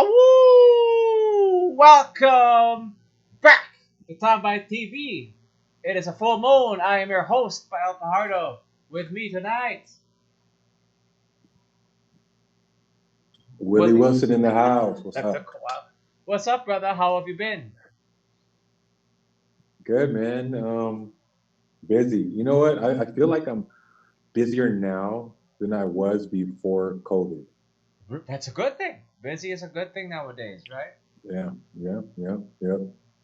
Awoo! Welcome back to Tambaaaay TV. It is a full moon. I am your host, Pael Fajardo. With me tonight, Willie Willie. Wilson in the house. What's up? What's up, brother? How have you been? Good, man. Busy. You know what? I feel like I'm busier now than I was before COVID. That's a good thing. Busy is a good thing nowadays, right? Yeah, yeah, yeah, yeah.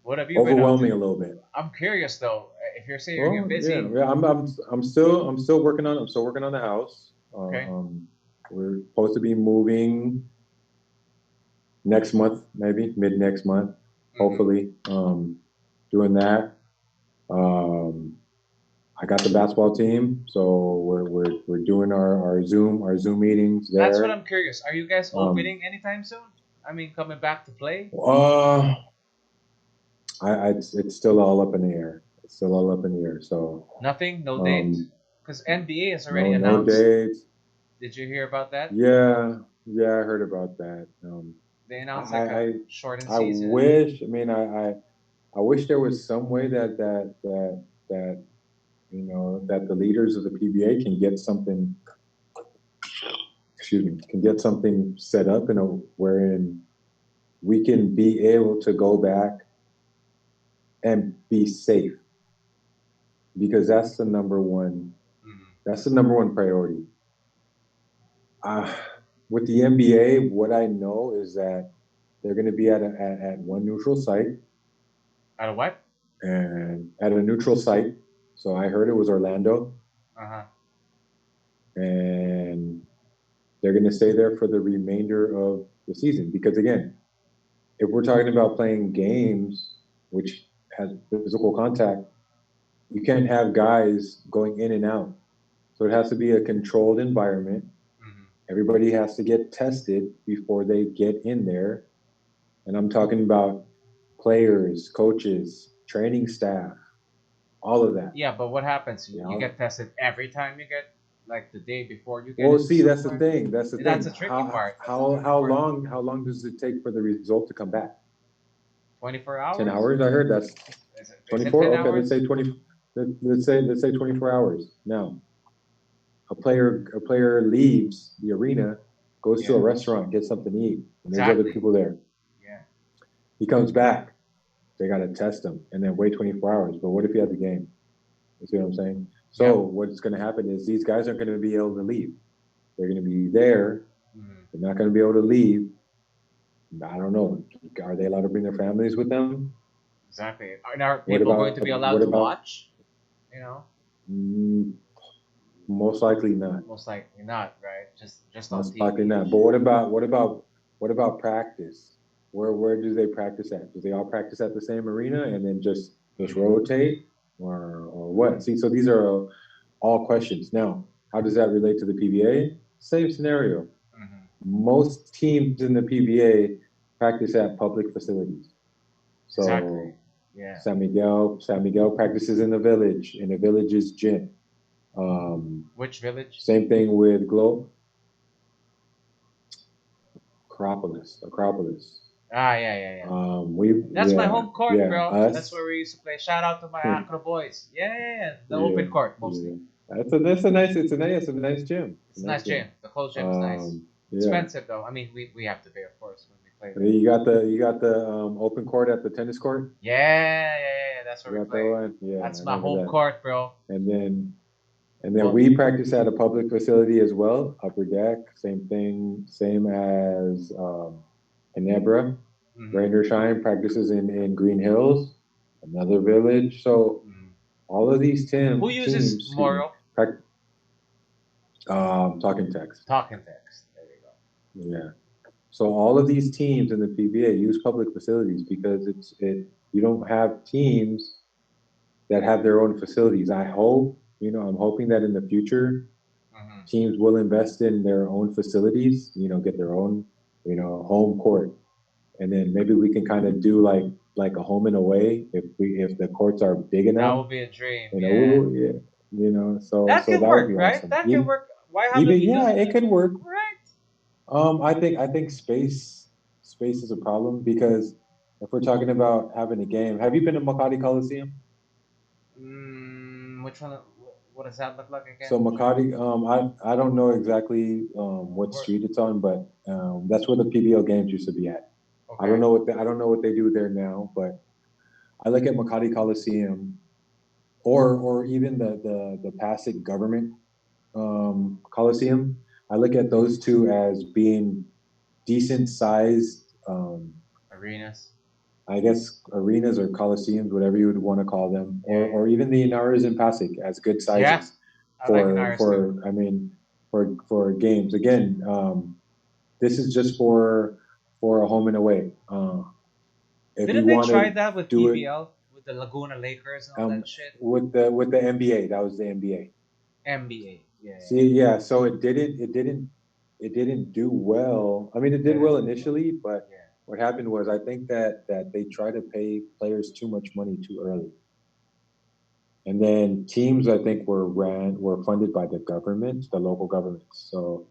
What have you been up Overwhelming to? a little bit. I'm curious though. If you're saying you're Well, yeah, busy, yeah. I'm still working on. I'm still working on the house. okay. We're supposed to be moving next month, maybe mid next month. Hmm. Hopefully, doing that. Um, I got the basketball team, so we're doing our Zoom meetings That's what there. I'm curious. Are you guys Um, opening anytime soon? I mean, coming back to play? uh, it's still all up in the air. It's still all up in the air. So Nothing, no date. um, Because NBA has already no announced. dates. Did you hear about that? Yeah, yeah, I heard about that. They I announced like I a I shortened I season. wish. I mean, I wish there was some way that that the leaders of the PBA can get something, excuse me, can get something set up in a wherein we can be able to go back and be safe, because Mhm. that's the number one priority. uh, with the NBA, what I know is that they're going to be at one neutral site, Out of what? and at a neutral site. So I heard it was Orlando, Uh huh. and they're going to stay there for the remainder of the season, because again, if we're talking about playing games which has physical contact, you can't have guys going in and out. So it has to be a controlled environment. Hmm. Everybody has to get tested before they get in there. And I'm talking about players, coaches, training staff, all of that. Yeah, but what happens? You You know? get tested every time you get, like the day before you get Well, into see, that's the somewhere? thing. That's the That's thing. a tricky part. That's a tricky How part. long does it take for the result to come back? 24 10 hours? hours. I heard that's Is it 24. 10 Okay, let's hours? say 20. Let's say 24 hours. Now, a player leaves the arena, goes to a Yeah, restaurant, gets something to eat, and there's other exactly. people there. Yeah. He comes back. They got to test him and then wait 24 hours. But what if he had the game? You see what I'm saying? So Yep. what's going to happen is these guys aren't going to be able to leave. They're going to be there. Mhm. They're not going to be able to leave. I don't know. Are they allowed to bring their families with them? Exactly. Are What people going about to be what allowed to about? watch? You know, Mm, most likely not. most likely not, right? Just on Most likely TV. not. But what about practice? Where do they practice at? Do they all practice at the same arena and then just Mhm. rotate, or what? See, so these are all questions. Now, how does that relate to the PBA? Same scenario. Mhm. Most teams in the PBA practice at public facilities. Exactly. So Yeah. San Miguel practices in the village's gym. Which village? Same thing with Globe. Acropolis. Yeah, yeah, yeah. That's my Yeah, home court, yeah, bro. That's us. where we used to play. Shout out to my Yeah, Acro boys. Yeah, yeah, yeah. The yeah. open court mostly. That's a nice gym. It's It's a a nice nice gym. gym. The closed gym is nice. Um, yeah. Expensive though. I mean, we have to pay, of course, when we play there. You got the open court at the tennis court. Yeah, yeah, yeah, yeah. That's where You we got that play. one. Yeah, I That's my remember home that. court, bro. And then Well, we practice at a public facility as well, upper deck. Same thing, same as Ginebra. mhm, Rain or shine practices in Green Hills, another village. So mhm. all of these Who uses teams, excuse me, Moro? talking text. Talking text. There you go. Yeah. So all of these teams in the PBA use public facilities because you don't have teams that have their own facilities. I'm hoping that in the future Hmm. teams will invest in their own facilities, get their own, home court. And then maybe we can kind of do like a home and away if the courts are big That enough. would be a dream. Yeah. Yeah, so That can that would work, be right? awesome. That can work. Why haven't Even we yeah, done it that? could work. Right. I think space is a problem because if we're talking about having a game, have you been to Makati Coliseum? Which one? What does that look like again? So Makati, I don't know exactly what Where- street it's on, but that's where the PBL games used to be at. Okay. I don't know what they do there now, but I look at Makati Coliseum or even the Pasig government Coliseum. I look at those two as being decent sized, Arenas. I guess arenas or coliseums, whatever you would want to call them, Yeah. or even the Inaras in Pasig as good Yeah. sizes I like Inaris too. for I mean for games. Again, this is just for a home and away. If you Didn't they want try to that with do it PBL with the Laguna Lakers and all that shit? with the NBA, that was the NBA. NBA. Yeah. See, yeah, so it didn't do well. I mean, it did Didn't well do well. initially, but Yeah. what happened was I think that they tried to pay players too much money too early. And then teams I think were funded by the government, the local governments. So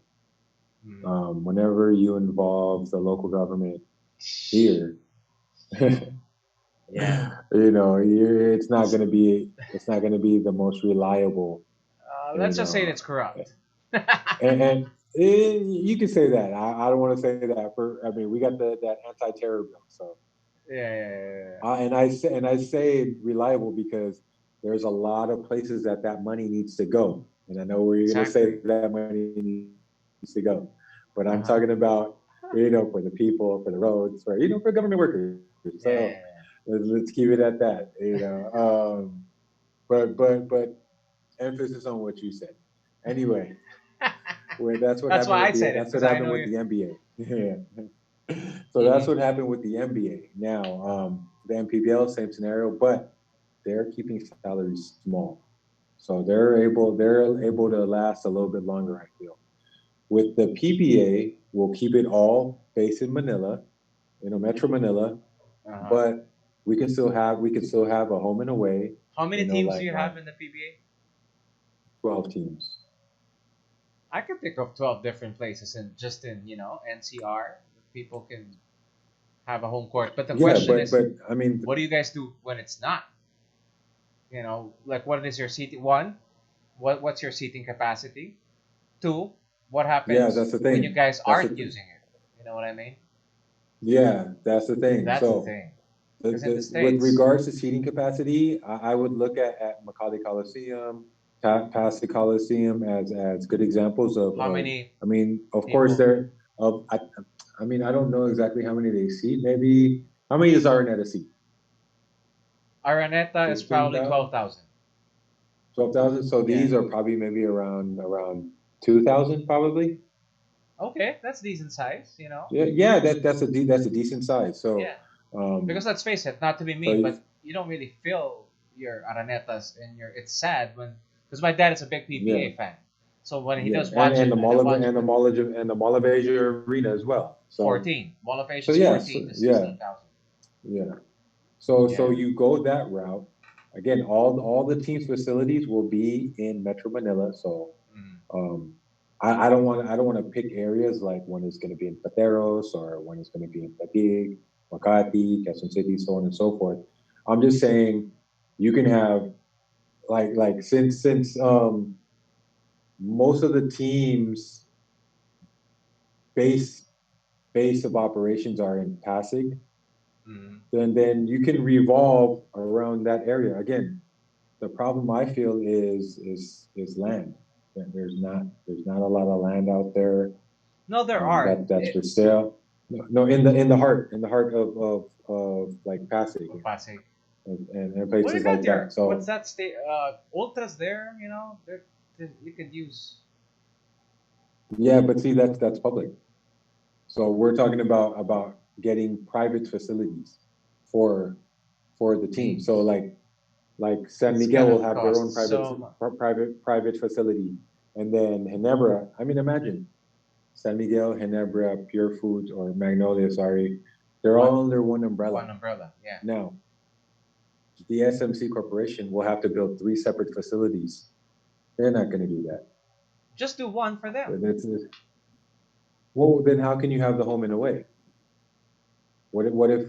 Mm. whenever you involve the local government here, Yeah. you know, it's not gonna be the most reliable, you Let's just say know. it's corrupt. And you can say that. I don't want to say that. I mean, we got that anti-terror bill. So, Yeah. and I say reliable because there's a lot of places that money needs to go, and I know where you're going to say Exactly. that money needs to go, but I'm Uh-huh. talking about for the people, for the roads, for government workers. So Yeah. let's keep it at that. But emphasis on what you said. Anyway. Where That's why I said it that's what because I happened know with you. the NBA. Yeah. So that's Mhm. what happened with the NBA. Now, the NPBL, same scenario, but they're keeping salaries small, so they're able to last a little bit longer. I feel with the PBA, we'll keep it all based in Manila, Metro Manila, Uh-huh. but we can still have a home and away. How many teams do Like you have in the PBA? 12 teams. I could think of 12 different places and just in, NCR, people can have a home court. But the Yeah, question is, but I mean, what do you guys do when it's not? Like what is your seating? One, what's your seating capacity? Two, what yeah, happens that's the when you thing. guys That's the aren't thing. using it? You know what I mean? Yeah, that's the thing. That's the So thing. Because in the with States, regards to seating capacity, I would look at Macaulay Coliseum, Pasig Coliseum as good examples how of. many I mean, of course, people? there. Of I mean, I don't know exactly how many they seat. Maybe how many is Araneta seat? Araneta is probably 15,000, 12,000. 12,000. So Yeah. these are probably maybe around 2,000 probably. Okay, that's decent size. Yeah, yeah. That's a decent size. So, Yeah. um, Because let's face it, not to be so mean, but you don't really feel your Aranetas and your. It's sad because my dad is a big yeah. PPA fan, so when he Yeah, does watch and it, the and I Mall of watch it with and the Mall of Asia arena as well. 14, Mall of Asia So is yes, 14 to yeah, 16,000. yeah. So Yeah. you go that route. Again, all the team's facilities will be in Metro Manila. So Mm. um, I don't want to pick areas like when it's going to be in Pateros or when it's going to be in Taguig, Makati, Quezon City, so on and so forth. I'm just saying you can have since most of the teams base base of operations are in Pasig, Mm. then you can revolve around that area. Again, the problem I feel is land. There's not a lot of land out there No, there are. that's for sale. No, in the heart of like Pasig Pasig. and What do you places got like that. there? What's So that state? Ultras there. You could use. yeah, but see that's public. So we're talking about getting private facilities for the team. So Teams. like San It's Miguel gonna will have their own cost so much. private facility, and then Ginebra. I mean, imagine San Miguel, Ginebra, Pure Foods, or Magnolia. Sorry, they're One all under one umbrella. one umbrella. Yeah. Now, the SMC Corporation will have to build three separate facilities. They're not going to do that. Just do one for them. Well, then how can you have the home and away? what if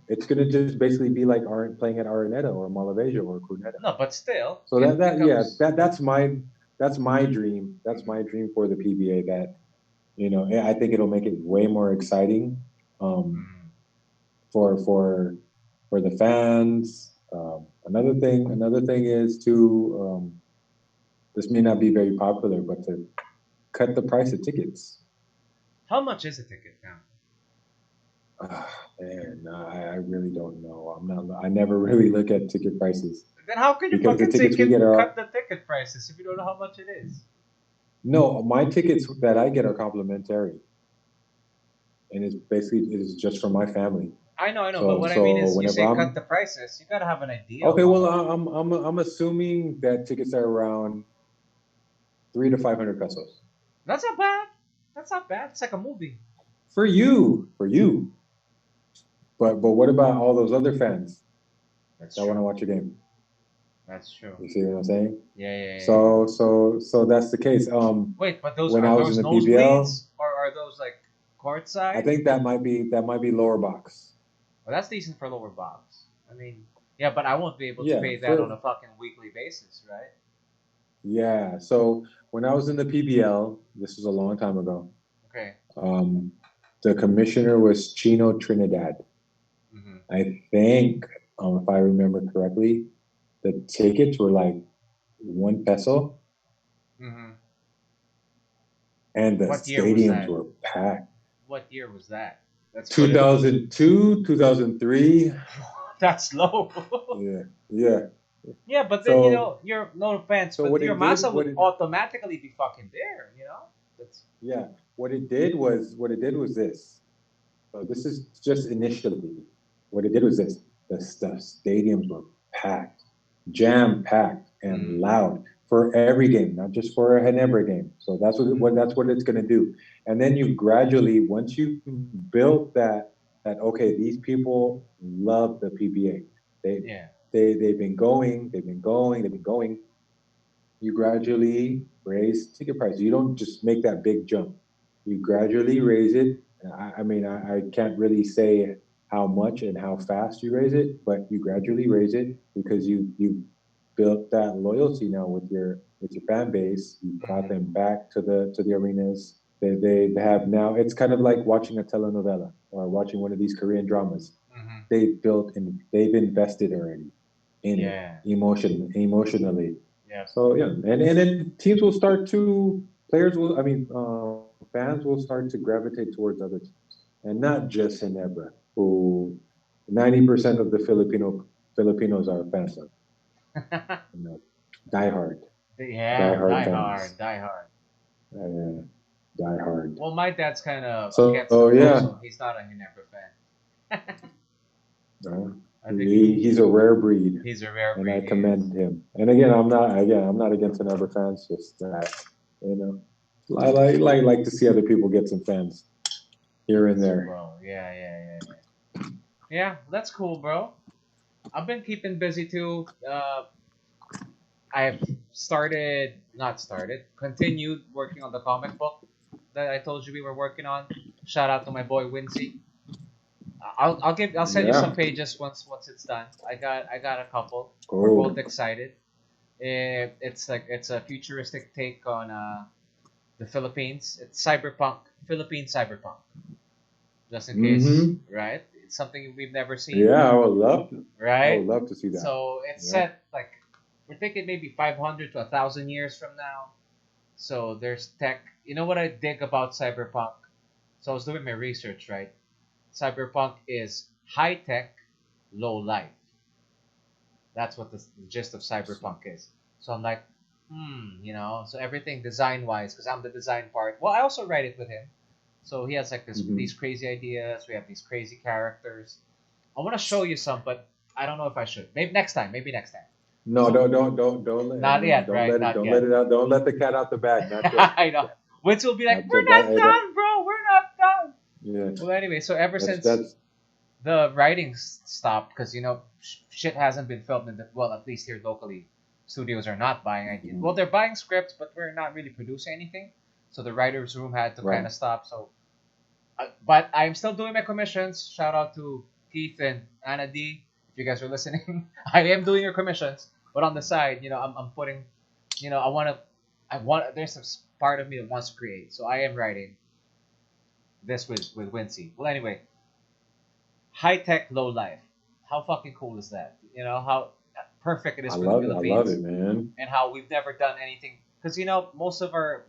it's gonna just basically be like playing at Araneta or Malavesia or Cuneta? No, but still, So it becomes. that's my dream. That's my dream for the PBA. That I think it'll make it way more exciting Mm. for the fans. Another thing is to this may not be very popular, but to cut the price of tickets. How much is a ticket now? Man, I really don't know. I never really look at ticket prices Then how can you because the fucking tickets we get cut are the ticket prices if you don't know how much it is? no. My tickets that I get are complimentary, and it is just for my family. I know, but So what I mean is, you whenever say cut the prices, you gotta have an idea of okay, how well, much. I'm assuming that tickets are around 300 to 500 pesos That's not bad. That's not bad. It's like a movie. for you. But what about all those other fans That's that want true. to watch a game? That's true. You see what I'm saying? Yeah, yeah, yeah, yeah. So that's the case. Wait, but those When are I was in those the PBL, nosebleeds or are those like I courtside? think that might be lower box. Well, that's decent for lower box. I mean, yeah, but I won't be able to Yeah, pay that on for a fucking weekly basis, right? yeah. So when I was in the PBL, this was a long time ago. Okay. Um, the commissioner was Chino Trinidad. Mm-hmm. I think, if I remember correctly, the tickets were like 1 peso, Mm-hmm. and the What year was stadiums that? were packed. What year was that? Let's put it. 2002, 2003. That's low. Yeah, yeah. Yeah, but then So, you're no offense, so but what your it did, massa would what it, automatically be fucking there. That's yeah, what it did was this. So this is just initially. What it did was this. The stadiums were packed, jam packed, and mm, loud for every game, not just for a Ginebra game. So that's what it's going to do. And then you gradually, once you build that okay, these people love the PBA. They yeah. they've been going. You gradually raise ticket prices. You don't just make that big jump. You gradually raise it. I mean, I can't really say how much and how fast you raise it, but you gradually raise it because you built that loyalty now with your fan base. You brought Mm-hmm. them back to the arenas. They have now. It's kind of like watching a telenovela or watching one of these Korean dramas. Mm-hmm. They've invested already in it Yeah. emotionally. Yeah. So yeah, and then teams will start to players will I mean fans will start to gravitate towards other teams and not just Ginebra, who 90% of the Filipinos are fans of, you know, diehard, Yeah, diehard die hard, fans, die hard. uh, diehard. Well, my dad's kind of So against them though, yeah, so he's not a Ginebra fan. uh, I think he's a rare breed, he's a rare and I breed. He is. commend him. And again, I'm not against Ginebra fans, just that you know. I like to see other people get some fans here and That's there. bro. Yeah, yeah, yeah, yeah. Yeah, that's cool, bro. I've been keeping busy too. I've not started, continued working on the comic book that I told you we were working on. Shout out to my boy Wincy. I'll send you some Yeah. pages once it's done. I got a couple. We're both Cool. excited. It's a futuristic take on the Philippines. It's cyberpunk, Philippine cyberpunk. Just in case, Mm-hmm. right? It's something we've never seen, Yeah, I would right? love to see that. So it's Yeah. set like we're thinking maybe 500 to 1,000 years from now. So there's tech. You know what I dig about cyberpunk? So I was doing my research, right? Cyberpunk is high tech, low life. That's what the gist of cyberpunk is. So I'm like, so everything design wise, because I'm the design part. Well, I also write it with him. So he has like Hmm. these crazy ideas. We have these crazy characters. I want to show you some, but I don't know if I should. Maybe next time. Maybe next time. No, So don't let not no, yet, don't right? let it Not don't let yet. it out. Don't let the cat out the bag. Not yet. I Not know. yet. Witz will be like, Not "We're yet. not done, bro. We're not done." Yeah. Well, anyway, so ever since That's the writing stopped, because shit hasn't been filmed at least here locally, studios are not buying ideas. mhm. Well, they're buying scripts, but we're not really producing anything. So the writers' room had to kind Right. of stop. So But I'm still doing my commissions. Shout out to Keith and Anna D. If you guys are listening, I am doing your commissions, but on the side, I'm putting, There's a part of me that wants to create, so I am writing this with Wincy. Well, anyway, high tech, low life. How fucking cool is that? How perfect it is for the I love Philippines, it, man. and how we've never done anything. Because most of our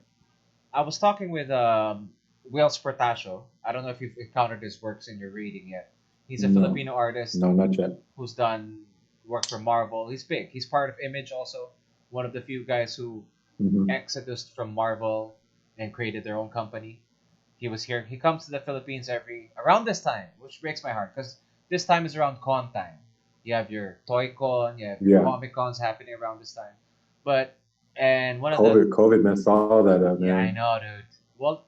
I was talking with Wales Portasio. I don't know if you've encountered his works in your reading yet. He's a No, Filipino artist no, not yet. who's done work for Marvel. He's big. He's part of Image also. One of the few guys who Hmm. exited from Marvel and created their own company. He was here. He comes to the Philippines every around this time, which breaks my heart because this time is around con time. You have your Toy Con, you have your Yeah, Comic Cons happening around this time. But and one of the COVID messed all that up, Yeah, I man. know, dude. Well,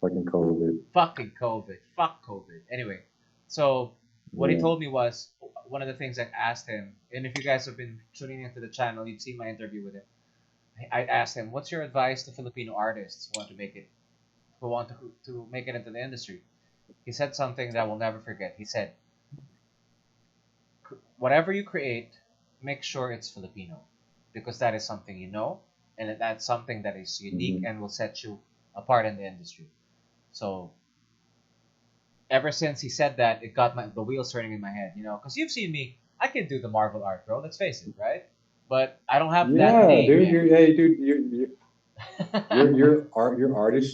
Fucking COVID. fucking COVID. Fuck COVID. Anyway, so what he Yeah. told me was one of the things I asked him, and if you guys have been tuning into the channel, you've seen my interview with him. I asked him, "What's your advice to Filipino artists who want to make it into the industry?" He said something that I will never forget. He said, "Whatever you create, make sure it's Filipino, because that is something you know, and that's something that is unique Hmm. and will set you apart in the industry." So ever since he said that, it got the wheels turning in my head, because you've seen me. I can do the Marvel art, bro. Let's face it, right? But I don't have that Yeah, name dude. yet. Hey, dude.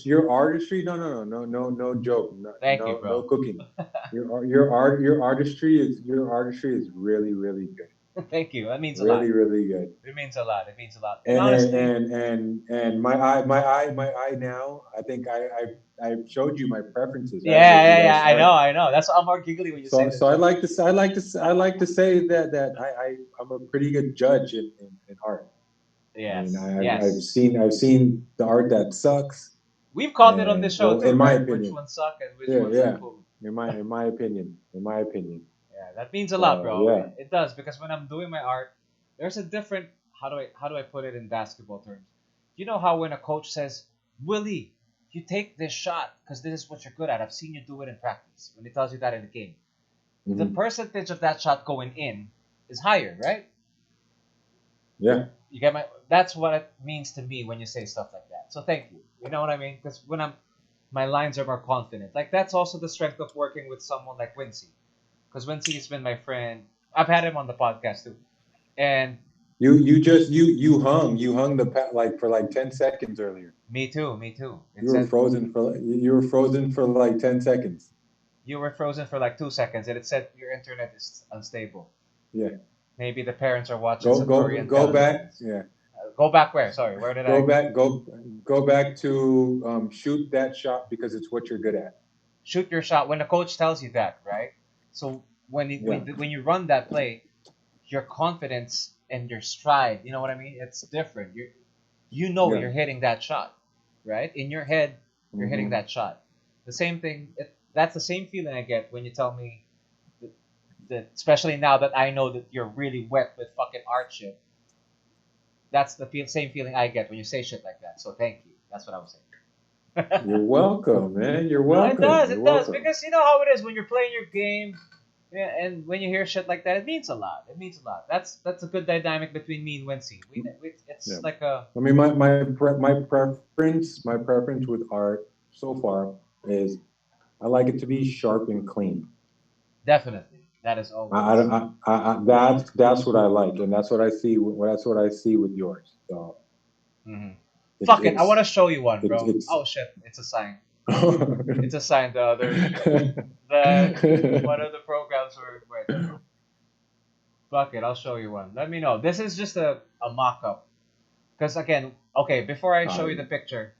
Your artistry. No, no, no, no, no, no joke. No, Thank you, no, no bro. cooking. Your artistry is really, really good. Thank you. That means a lot. Really, really good. It means a lot. It means a lot. And And honestly, my eye now. I think I showed you my preferences, right? yeah, With yeah, yeah. I know, art. I know. That's why I'm more giggly when you say this, So bro. I like to say that I'm a pretty good judge in art. I mean, Yes, yes. I've seen the art that sucks, We've called it on this and show well, too, in my right? Which opinion, ones suck and which yeah, ones are yeah, cool. in my opinion. Yeah, that means a lot, So bro. yeah, It does because when I'm doing my art, there's a different. How do I put it in basketball terms? You know how when a coach says, "Willie, you take this shot because this is what you're good at. I've seen you do it in practice." When he tells you that in the game, the hmm, percentage of that shot going in is higher, right? yeah, You get my. That's what it means to me when you say stuff like that. So thank you. You know what I mean? Because when my lines are more confident. Like that's also the strength of working with someone like Wincy. Because Wincy has been my friend. I've had him on the podcast too, and you hung the like for like 10 seconds earlier. me too, me too. It You were said frozen for like 10 seconds. you were frozen for like 2 seconds, and it said your internet is unstable. Yeah, Maybe the parents are watching some Korean go back. telemovies. Yeah, Go back where? Sorry, where did I go back to shoot that shot because it's what you're good at. shoot your shot when the coach tells you that, right? So Yeah, when you run that play, your confidence and your stride, you know what I mean? It's different. yeah. You're hitting that shot, right? In your head, you're hitting Hmm. that shot. The same thing. That's the same feeling I get when you tell me that, especially now that I know that you're really wet with fucking art shit. That's the same feeling I get when you say shit like that. So thank you. That's what I was saying. You're welcome, man. You're No, it welcome. does. You're It does welcome. because you know how it is when you're playing your game, yeah, and when you hear shit like that, it means a lot. It means a lot. That's a good dynamic between me and Wincy. Yeah. It's like a I mean, my preference with art so far is I like it to be sharp and clean. definitely that is always. That's what I like, and that's what I see. That's what I see with yours. So Hmm. it's Fuck it, I want to show you one, bro. it's Oh shit, it's a sign. It's a sign. The one of the programs were wait. Fuck it, I'll show you one. Let me know. This is just a mock up. Because again, okay, before I show uh, you the picture,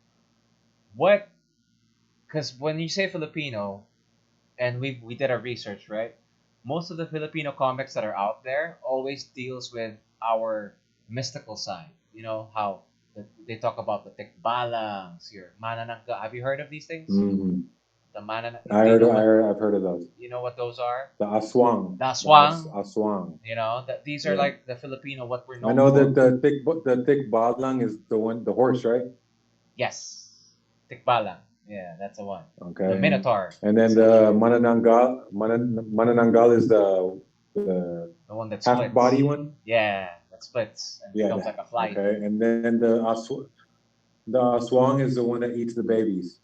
what? Because when you say Filipino, and we did our research, right? Most of the Filipino comics that are out there always deals with our mystical side. You know how they talk about the tikbalangs, your mananangka. Have you heard of these things? mhm. The mananang. Do you know what? I've heard of those. You know what those are? The aswang, The aswang. aswang. You know that these are Yeah, like the Filipino what we're I known know for. that the thick balang is the horse, right? Yes, tikbalang. Yeah, that's the one. The Okay. Minotaur. And then the Manananggal is The one that half splits. body one. Yeah, that splits and Yeah. becomes like a fly. Okay. And then the Aswang is the one that eats the babies.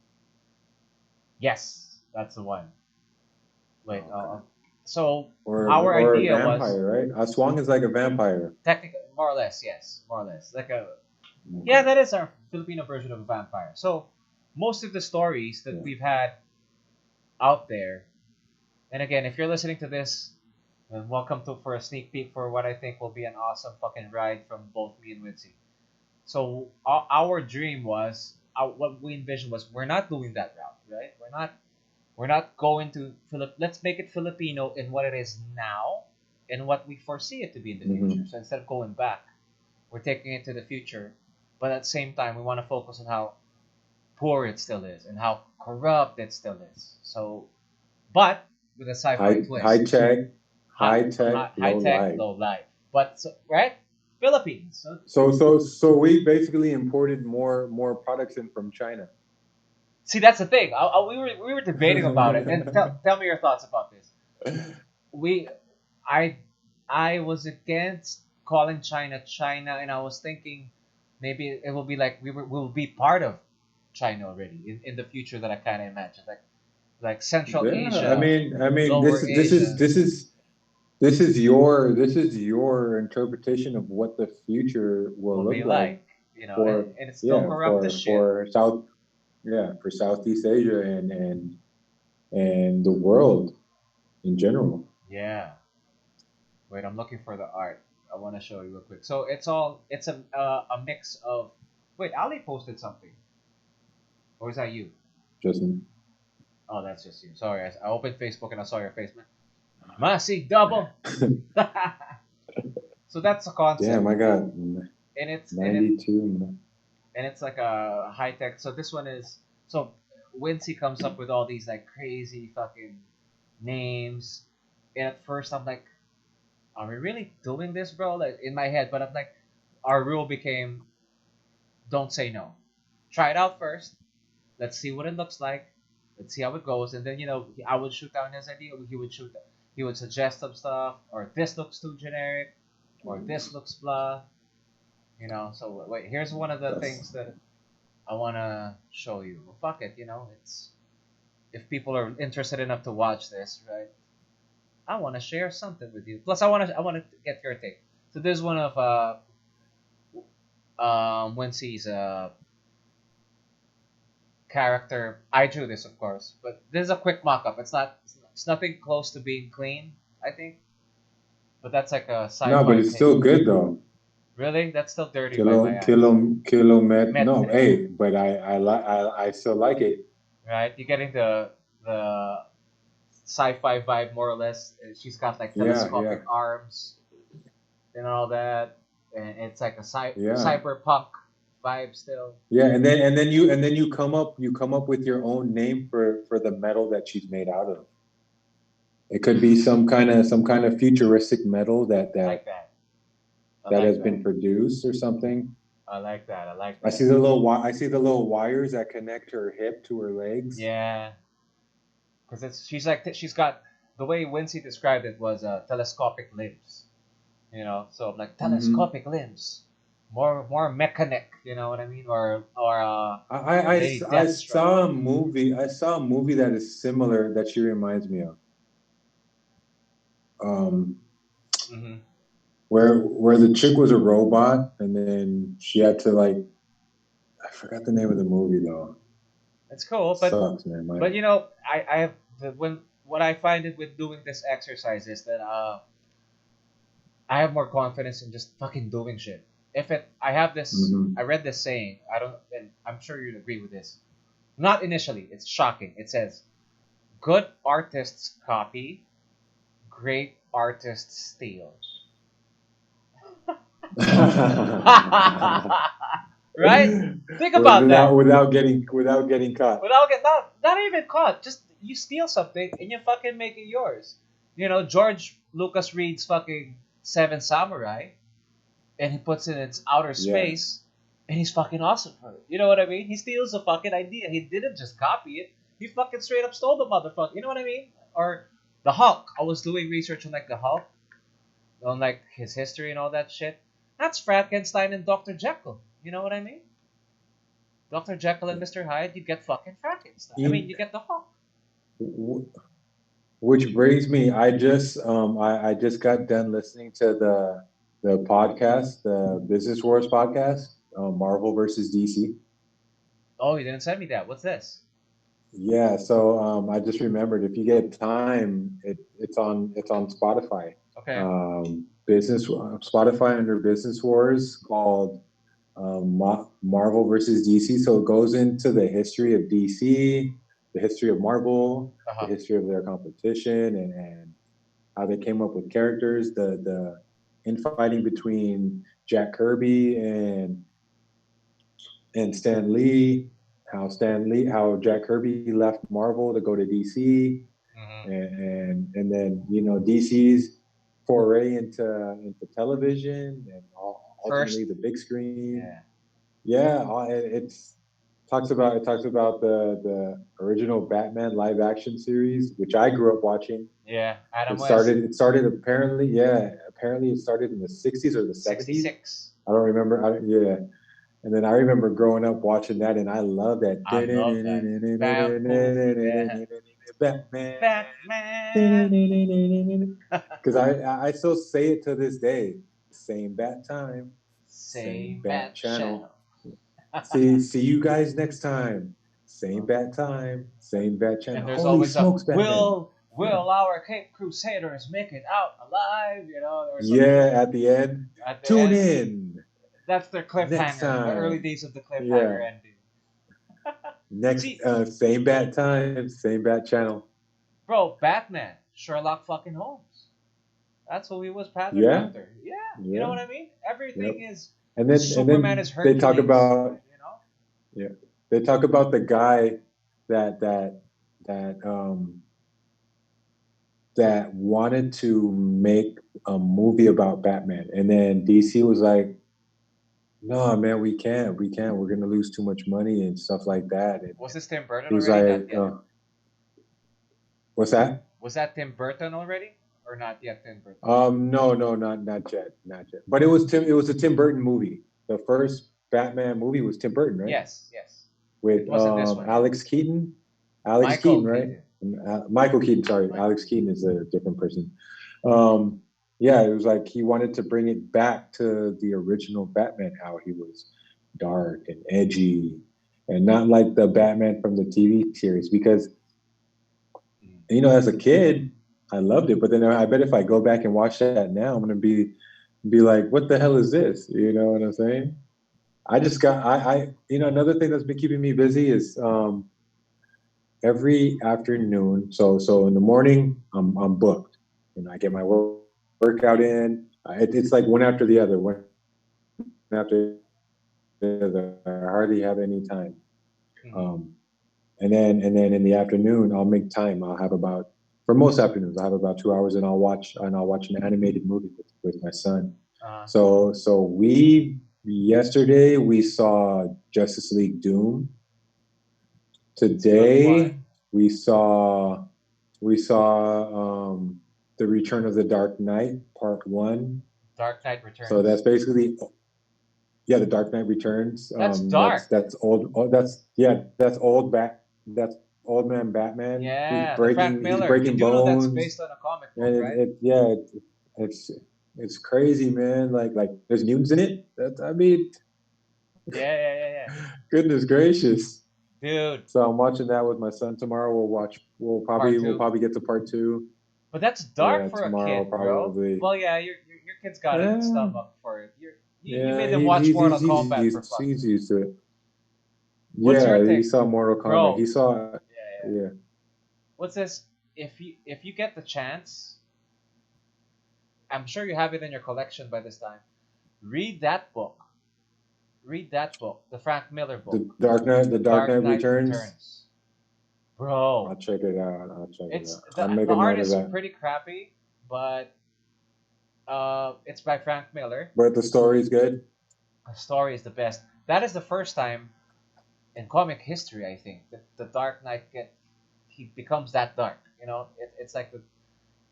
Yes, that's the one. Wait, Okay. so our Or a idea was vampire, right? Aswang is like a vampire. technically more or less, yes, more or less. Okay. That is our Filipino version of a vampire. So most of the stories that Yeah. we've had out there, and again, if you're listening to this, then welcome to for a sneak peek for what I think will be an awesome fucking ride from both me and Wincy. So our dream was, what we envisioned was, we're not doing that route, right? We're not going to let's make it Filipino in what it is now and what we foresee it to be in the future. So instead of going back, we're taking it to the future, but at the same time we want to focus on how poor it still is and how corrupt it still is. So, but with a sci-fi twist. High tech, high low tech, life. low life. But right, Philippines. So we basically imported more products in from China. See, that's the thing. We were debating about it, and tell me your thoughts about this. We, I, I was against calling China China, and I was thinking maybe it will be like we'll be part of China already in the future that I kind of imagine, like Central Yeah, Asia, I mean, Lower Asia this is your interpretation of what the future will will look be like like, for and it's still corrupt as shit. for Southeast Asia and the world in general. Yeah. Wait, I'm looking for the art. I want to show you real quick. So it's a mix of. Wait, Ali posted something, or is that you? Just Oh, that's just you. Sorry, I opened Facebook and I saw your face, man. Masig double. So that's a concept, damn, I got and it's 92. and it's like a high tech. So this one is so Wincy comes up with all these like crazy fucking names, and at first I'm like, are we really doing this, bro? Like in my head, but I'm like, our rule became, don't say no. Try it out first. Let's see what it looks like. Let's see how it goes, and then I would shoot down his idea. He would suggest some stuff, or this looks too generic, or this looks blah. So wait, here's one of the That's things that I wanna show you. Well, fuck it, it's if people are interested enough to watch this, right? I want to share something with you. Plus, I want to get your take. So this is one of Wincy's character. I drew this, of course, but this is a quick mock-up. It's nothing close to being clean, I think. But that's like a sci-fi. no, but it's still good though. Really? That's still dirty by my eyes. Kilomet. No, Metric. hey, but I still like it. Right? You're getting the sci-fi vibe more or less. She's got like Yeah, telescopic arms and all that, and it's like a yeah. cyberpunk vibe still. Yeah, and then you come up with your own name for the metal that she's made out of. It could be some kind of futuristic metal that I like that. has been produced or something. I like that. I see the little wires that connect her hip to her legs. Yeah, because she's got the way Wincy described it was telescopic limbs. So I'm like telescopic limbs, more mechanic. You know what I mean? Or I saw a movie. I saw a movie that is similar that she reminds me of. Where the chick was a robot and then she had to I forgot the name of the movie though. It's cool, but sucks, man. But I have what I find it with doing this exercise is that I have more confidence in just fucking doing shit. I have this, I read this saying. And I'm sure you'd agree with this. Not initially, it's shocking. It says, "Good artists copy, great artists steal." Right? Think about that. Without getting caught. Not even caught. Just you steal something and you fucking make it yours. George Lucas reads fucking Seven Samurai, and he puts it in its outer space, and he's fucking awesome for it. You know what I mean? He steals a fucking idea. He didn't just copy it. He fucking straight up stole the motherfucker. You know what I mean? Or the Hulk. I was doing research on like the Hulk, on like his history and all that shit. That's Frankenstein and Dr. Jekyll. You know what I mean? Dr. Jekyll and Mr. Hyde, you get fucking Frankenstein. I mean, you get the Hulk. Which brings me, I just got done listening to the podcast, the Business Wars podcast, Marvel versus DC. Oh, you didn't send me that. What's this? Yeah, so I just remembered, if you get time, it's on Spotify. Okay. Spotify under Business Wars, called Marvel versus DC. So it goes into the history of DC, the history of Marvel, the history of their competition, and how they came up with characters, the infighting between Jack Kirby and Stan Lee, how Jack Kirby left Marvel to go to DC, and then DC's foray into television and ultimately the big screen. It talks about the original Batman live action series, which I grew up watching. Yeah, Adam West. It started apparently it started in the 60s or the 70s. 66. I don't remember. And then I remember growing up watching that, and I love that. I love that. Batman. Because I still say it to this day. Same bat time. Same bat channel. See you guys next time. Same bat time. Same bat channel. And there's always will our Cape Crusaders make it out alive? At the end. Tune in. That's their cliffhanger. The early days of the cliffhanger ending. Same bat time, same bat channel. Bro, Batman, Sherlock fucking Holmes. That's who he was patterned after. Yeah, you know what I mean? Everything is. And then Superman is Hercules. They talk about. They talk about the guy that wanted to make a movie about Batman, and then DC was like, "No, man, we can't. We're gonna lose too much money and stuff like that." And was this Tim Burton he was already? like, "What's that? Was that Tim Burton already, or not yet? Tim Burton? No, not yet. But it was a Tim Burton movie. The first Batman movie was Tim Burton, right? Yes. With Alex Keaton. Keaton, right? Michael Keaton. Sorry, Alex Keaton is a different person. It was like he wanted to bring it back to the original Batman, how he was dark and edgy, and not like the Batman from the TV series. Because, as a kid, I loved it. But then I bet if I go back and watch that now, I'm gonna be like, what the hell is this? You know what I'm saying? I just got another thing that's been keeping me busy is every afternoon. So in the morning, I'm booked, and I get my workout in. It's like one after the other. One after the other. I hardly have any time. And then in the afternoon, I'll make time. For most afternoons, I have about 2 hours, and I'll watch an animated movie with my son. So yesterday we saw Justice League Doom. Today we saw The Return of the Dark Knight Part 1. Dark Knight Returns. So that's basically The Dark Knight Returns. That's dark. That's old. That's old man Batman. Yeah, he's breaking bones. That's based on a comic book, right? It's crazy, man. Like there's mutants in it. Yeah. Goodness gracious, dude. So I'm watching that with my son tomorrow. We'll probably get to part 2. But that's dark for tomorrow, a kid, bro. Probably. Well, yeah, your kid's got it stuff up for it. You made them watch Mortal Kombat for fun. He's used to it. What's your he saw Mortal Kombat. Bro. He saw. Yeah. What's this? If you get the chance, I'm sure you have it in your collection by this time. Read that book. The Frank Miller book. The Dark Knight Returns. Bro, I'll check it out. The art is pretty crappy, but it's by Frank Miller. But the story's good. The story is the best. that is the first time in comic history, I think, that the Dark Knight he becomes that dark. You know, it's like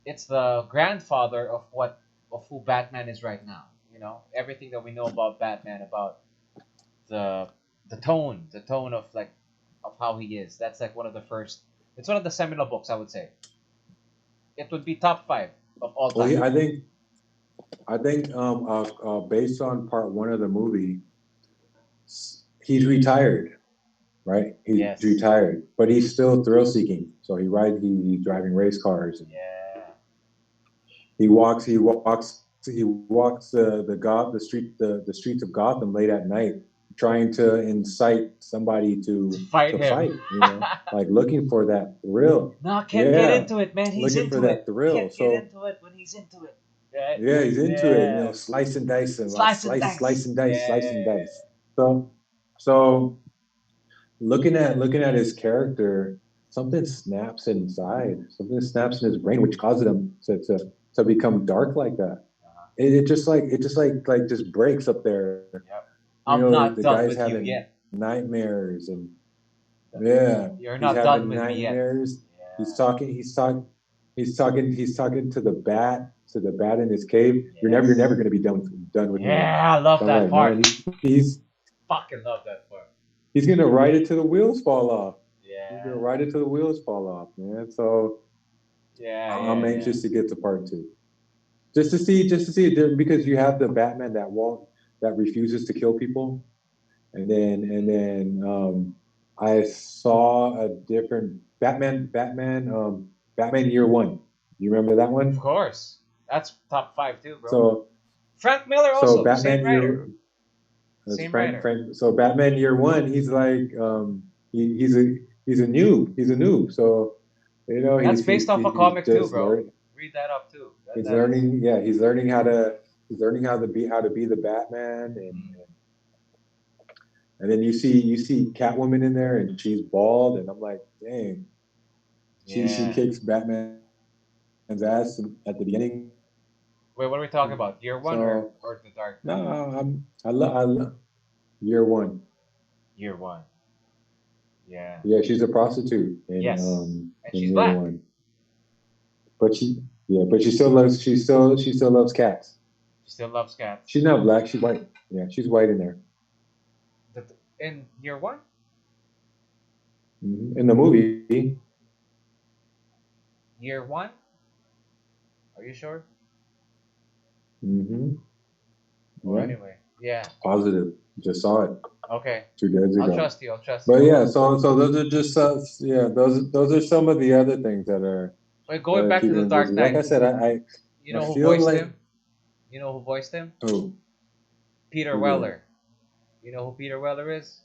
it's the grandfather of who Batman is right now. You know, everything that we know about Batman, about the the tone of like of how he is. That's like one of the first. It's one of the seminal books, I would say. It would be top five of all Well, time. I think based on part one of the movie, he's retired, right? He's Yes. retired, but he's still thrill seeking. So he's driving race cars. And Yeah. the streets of Gotham late at night, trying to incite somebody To fight to him. fight. Like looking for that thrill. No, can't get Yeah, into it, man. He's looking for into that it. thrill. Can't get So into it when he's into it. Right? yeah, he's into it. Yeah. Slice and dice and Slice and slice dice. and dice, slice and Yeah. dice. So looking at his character, something snaps inside. Something snaps in his brain, which causes him to become dark like that. Uh-huh. It just breaks up there. Yep. I'm not The done guy's with you having yet. nightmares, and yeah, You're he's not done having with me yet. nightmares. He's Yeah. talking. He's talking to the bat in his cave. You're Yes. never going to be done with me. Yeah, I love So I'm that like, part. man, Fucking love that part. he's going to ride it till the wheels fall off. He's going Yeah. to ride it till the wheels fall off, man. So Yeah, I'm yeah, yeah. anxious to get to part two, just to see it, because you have the Batman that refuses to kill people, and then I saw a different Batman Year One. You remember that Of one? course. That's top five too, bro. So Frank Miller so also, same Batman writer. Year that's Same writer. Frank. So Batman Year One, he's like he's a noob. So That's based off a he's comic too, just bro. learning. Read that up too. He's That is. learning. Yeah, he's learning how to be the Batman, and then you see Catwoman in there, and she's bald, and I'm like, dang, she Yeah. kicks Batman's ass at the beginning. Wait, what are we talking about? Year one So or the Dark no, Knight? I love Year One. Year one. Yeah. Yeah, she's a prostitute Yes. And in she's Year black. One, but she still loves cats. She still loves cats. She's not black. She's white. Yeah, she's white in there. In year one? In the movie. Year one? Are you sure? Mm-hmm. Well, Yeah, anyway. Yeah. positive. Just saw it Okay. 2 days I'll ago. trust you. I'll trust But you. yeah, so those are just those are some of the other things Wait, that going are back to keeping the me Dark busy. Like Knight, I said, you I know who feel voiced like him? You know who voiced him? oh Peter who did? Weller. You know who Peter Weller is?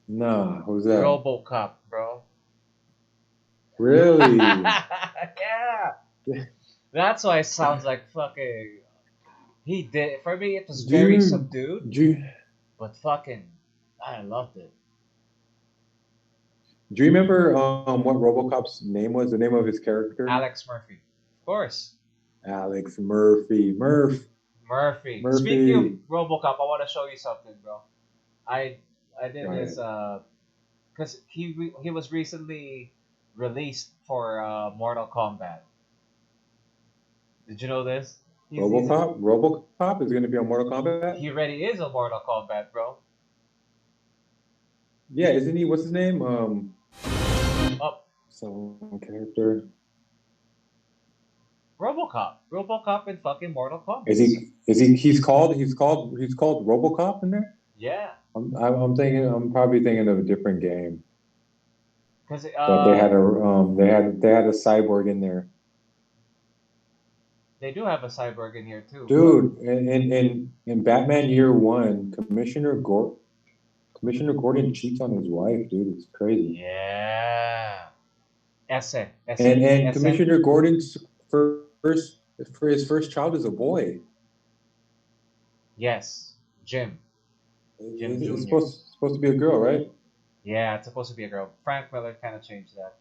Nah, who's that? Robocop, bro. Really? Yeah. That's why it sounds like fucking. He did. For me, it was Do very you subdued, do you, but fucking. I loved it. do you remember what RoboCop's name was? The name of his character? Alex Murphy. Of course. Alex Murphy. Murphy. Speaking of Murphy. Robocop, I want to show you something, bro. I I did Go this ahead. because he was recently released for Mortal Kombat. Did you know this? RoboCop is going to be on Mortal Kombat. He already is a Mortal Kombat, bro. Yeah, isn't he? What's his name? Oh, Some character. RoboCop. RoboCop in fucking Mortal Kombat. Is he? Is he? He's called RoboCop in there. Yeah, I'm probably thinking of a different game because that they had a cyborg in there, they do have a cyborg in here too, but dude. In Batman Year One, Commissioner Gordon cheats on his wife, dude. It's crazy. yeah, Esse, And Esse. Commissioner Gordon's his first child is a boy. Yes, Jim It's Jr. supposed to be a girl, right? Yeah, it's supposed to be a girl. Frank Miller kind of changed that.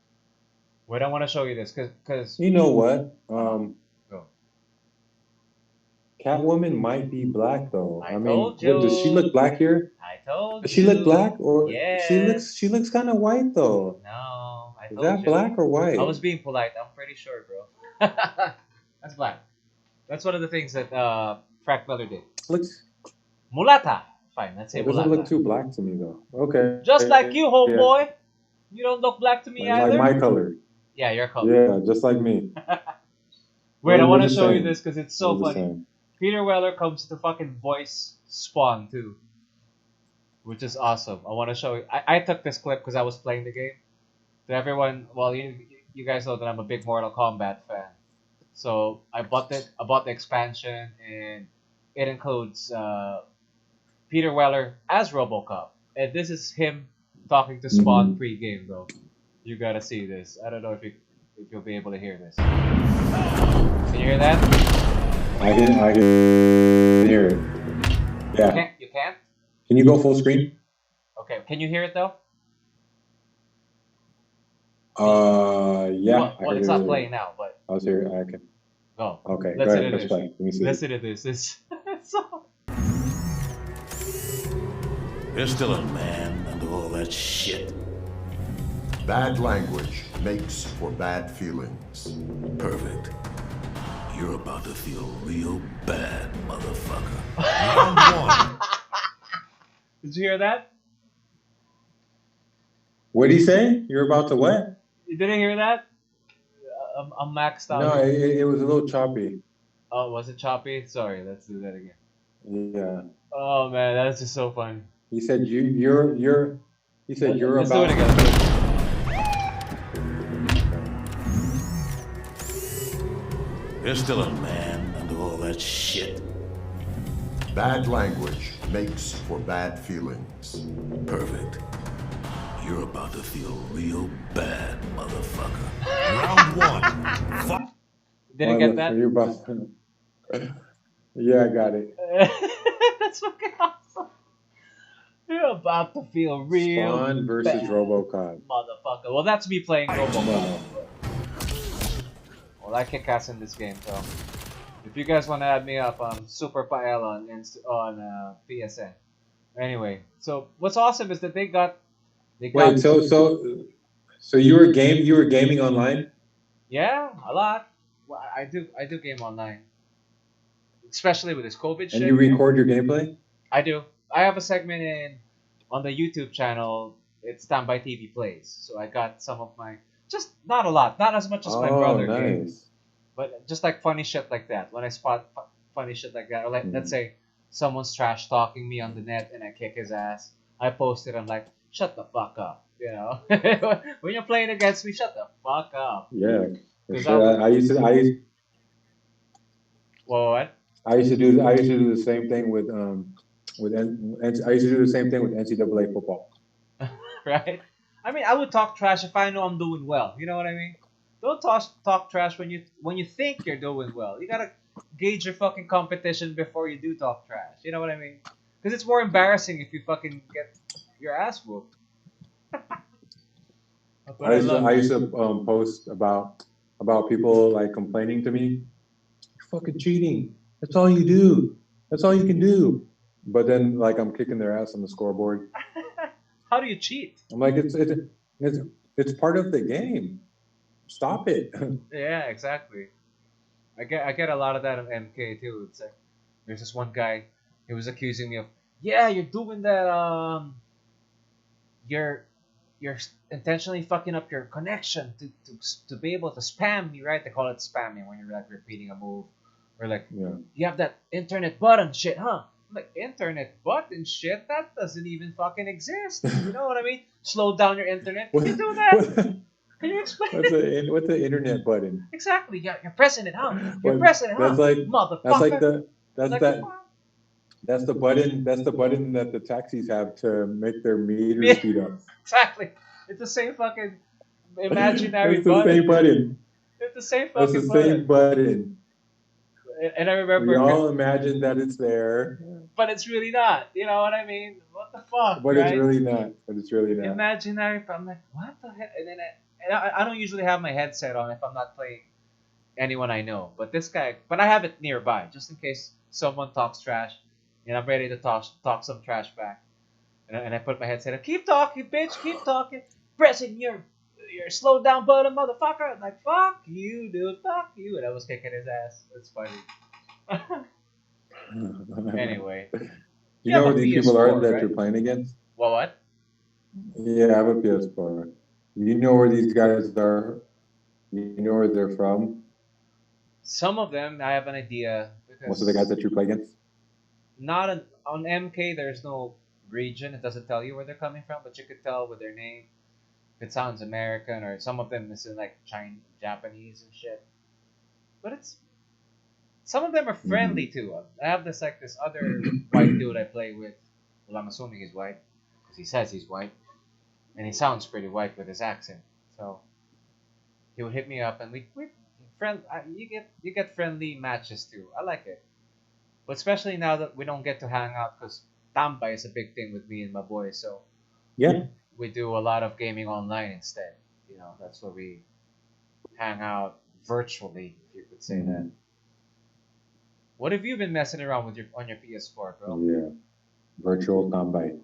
Wait, I want to show you this because You know what? go. Catwoman might be black though. I I mean, told what does she you. look black here? I told Does she look you. black or she Yes. looks kind of white though. No, I Is told that you. black or I white? was being polite. I'm pretty sure, bro. That's black. That's one of the things that Frank Miller did. Looks Mulata. Fine, let's say it doesn't look mulata. too black to me though. Okay. Just like you, Yeah. homeboy. You don't look black to me Like either. my color. Yeah, your color. Yeah, just like me. Wait, I We're want to the show you same. this because it's so We're the funny. same. Peter Weller comes to fucking voice Spawn too, which is awesome. I want to show you. I took this clip because I was playing the game. To everyone, well, you guys know that I'm a big Mortal Kombat fan. So I bought the expansion, and it includes Peter Weller as Robocop, and this is him talking to Spawn pre-game, bro. You gotta see this. I don't know if you'll be able to hear this. Can you hear that? I can hear it. Yeah. You can't? Can you go full screen? Okay. Can you hear it though? Yeah. Well, it's not playing now, but I was here. I can. go. Okay. Listen Go ahead. to Let's this. play. Let me see. Listen to this. It's so. You're still a man under all that shit. Bad language makes for bad feelings. Perfect. You're about to feel real bad, motherfucker. Round one. Did you hear that? What did he say? You're about to what? You didn't hear that? I'm maxed out. No, it was a little choppy. Oh, was it choppy? Sorry, let's do that again. Yeah. Oh man, that's just so funny. He said you're. He said you're Let's about. do it again. You're still a man under all that shit. Bad language makes for bad feelings. Perfect. You're about to feel real bad, motherfucker. Round one. Fight. Didn't get that? You're about. Yeah, I got it. That's fucking awesome. You're about to feel real Spawn versus bad, Robocop. motherfucker. Well, that's me playing Robocop. Well, I kick ass in this game, so if you guys want to add me up, I'm Super Paella on PSN. Anyway, so what's awesome is that they got. Wait, so you were gaming online? Yeah, a lot. Well, I do game online, especially with this COVID shit. And you record your gameplay? I do. I have a segment on the YouTube channel. It's Tambaaaay TV Plays. So I got some of my, just not a lot, not as much as my brother games, nice. but just like funny shit like that. When I spot funny shit like that, or like let's say someone's trash talking me on the net and I kick his ass, I post it. I'm like, shut the fuck up, you know. When you're playing against me, shut the fuck up. Yeah. For 'Cause sure. I used to What? I used to do the same thing with I used to do the same thing with NCAA football. Right? I mean, I would talk trash if I know I'm doing well. You know what I mean? Don't talk trash when you think you're doing well. You gotta gauge your fucking competition before you do talk trash. You know what I mean? Because it's more embarrassing if you fucking get your ass whooped. I used to post about people like complaining to me. You're fucking cheating. That's all you do. That's all you can do. But then like I'm kicking their ass on the scoreboard. How do you cheat? I'm like it's part of the game. Stop it. Yeah, exactly. I get a lot of that on MK too. It's like there's this one guy. He was accusing me of, yeah, you're doing that. You're intentionally fucking up your connection to be able to spam me, right? They call it spamming when you're like repeating a move, or like you have that internet button shit, huh? I'm like, internet button shit? That doesn't even fucking exist. You know what I mean? Slow down your internet. Can you do that? Can you explain it? What's the internet button? Exactly. Yeah, you're pressing it, huh? You're pressing it, huh? That's like motherfucker. That's the button that the taxis have to make their meters speed up. Exactly. It's the same fucking imaginary That's the same button. It's the same That's fucking the same button. And I remember We all imagine that it's there, but it's really not. You know what I mean? What the fuck? but right? it's really not. But it's really not. Imaginary. I'm like, what the hell? And then I don't usually have my headset on if I'm not playing anyone I know. But this guy, but I have it nearby just in case someone talks trash, and I'm ready to talk some trash back. And I put my headset on. Keep talking, bitch. Keep talking. Pressing your slow down button, motherfucker. I'm like, fuck you, dude. Fuck you. And I was kicking his ass. That's funny. Anyway, You you know have where a these people are PS4, that right? you're playing against? Well, what? Yeah, I have a PS4. You know where these guys are? You know where they're from? Some of them I have an idea Most of the guys because that you play against? not on MK. There's no region. It doesn't tell you where they're coming from, but you could tell with their name. If it sounds American, or some of them is in like Chinese, Japanese and shit. But it's some of them are friendly too. I have this other white dude I play with. Well, I'm assuming he's white because he says he's white, and he sounds pretty white with his accent. So he would hit me up, and we you get friendly matches too. I like it, but especially now that we don't get to hang out because Tambaaaay is a big thing with me and my boys. So Yeah. we do a lot of gaming online instead. You know, that's where we hang out virtually, if you could say that. What have you been messing around with on your PS4, bro? Yeah. Virtual Tambaaaay.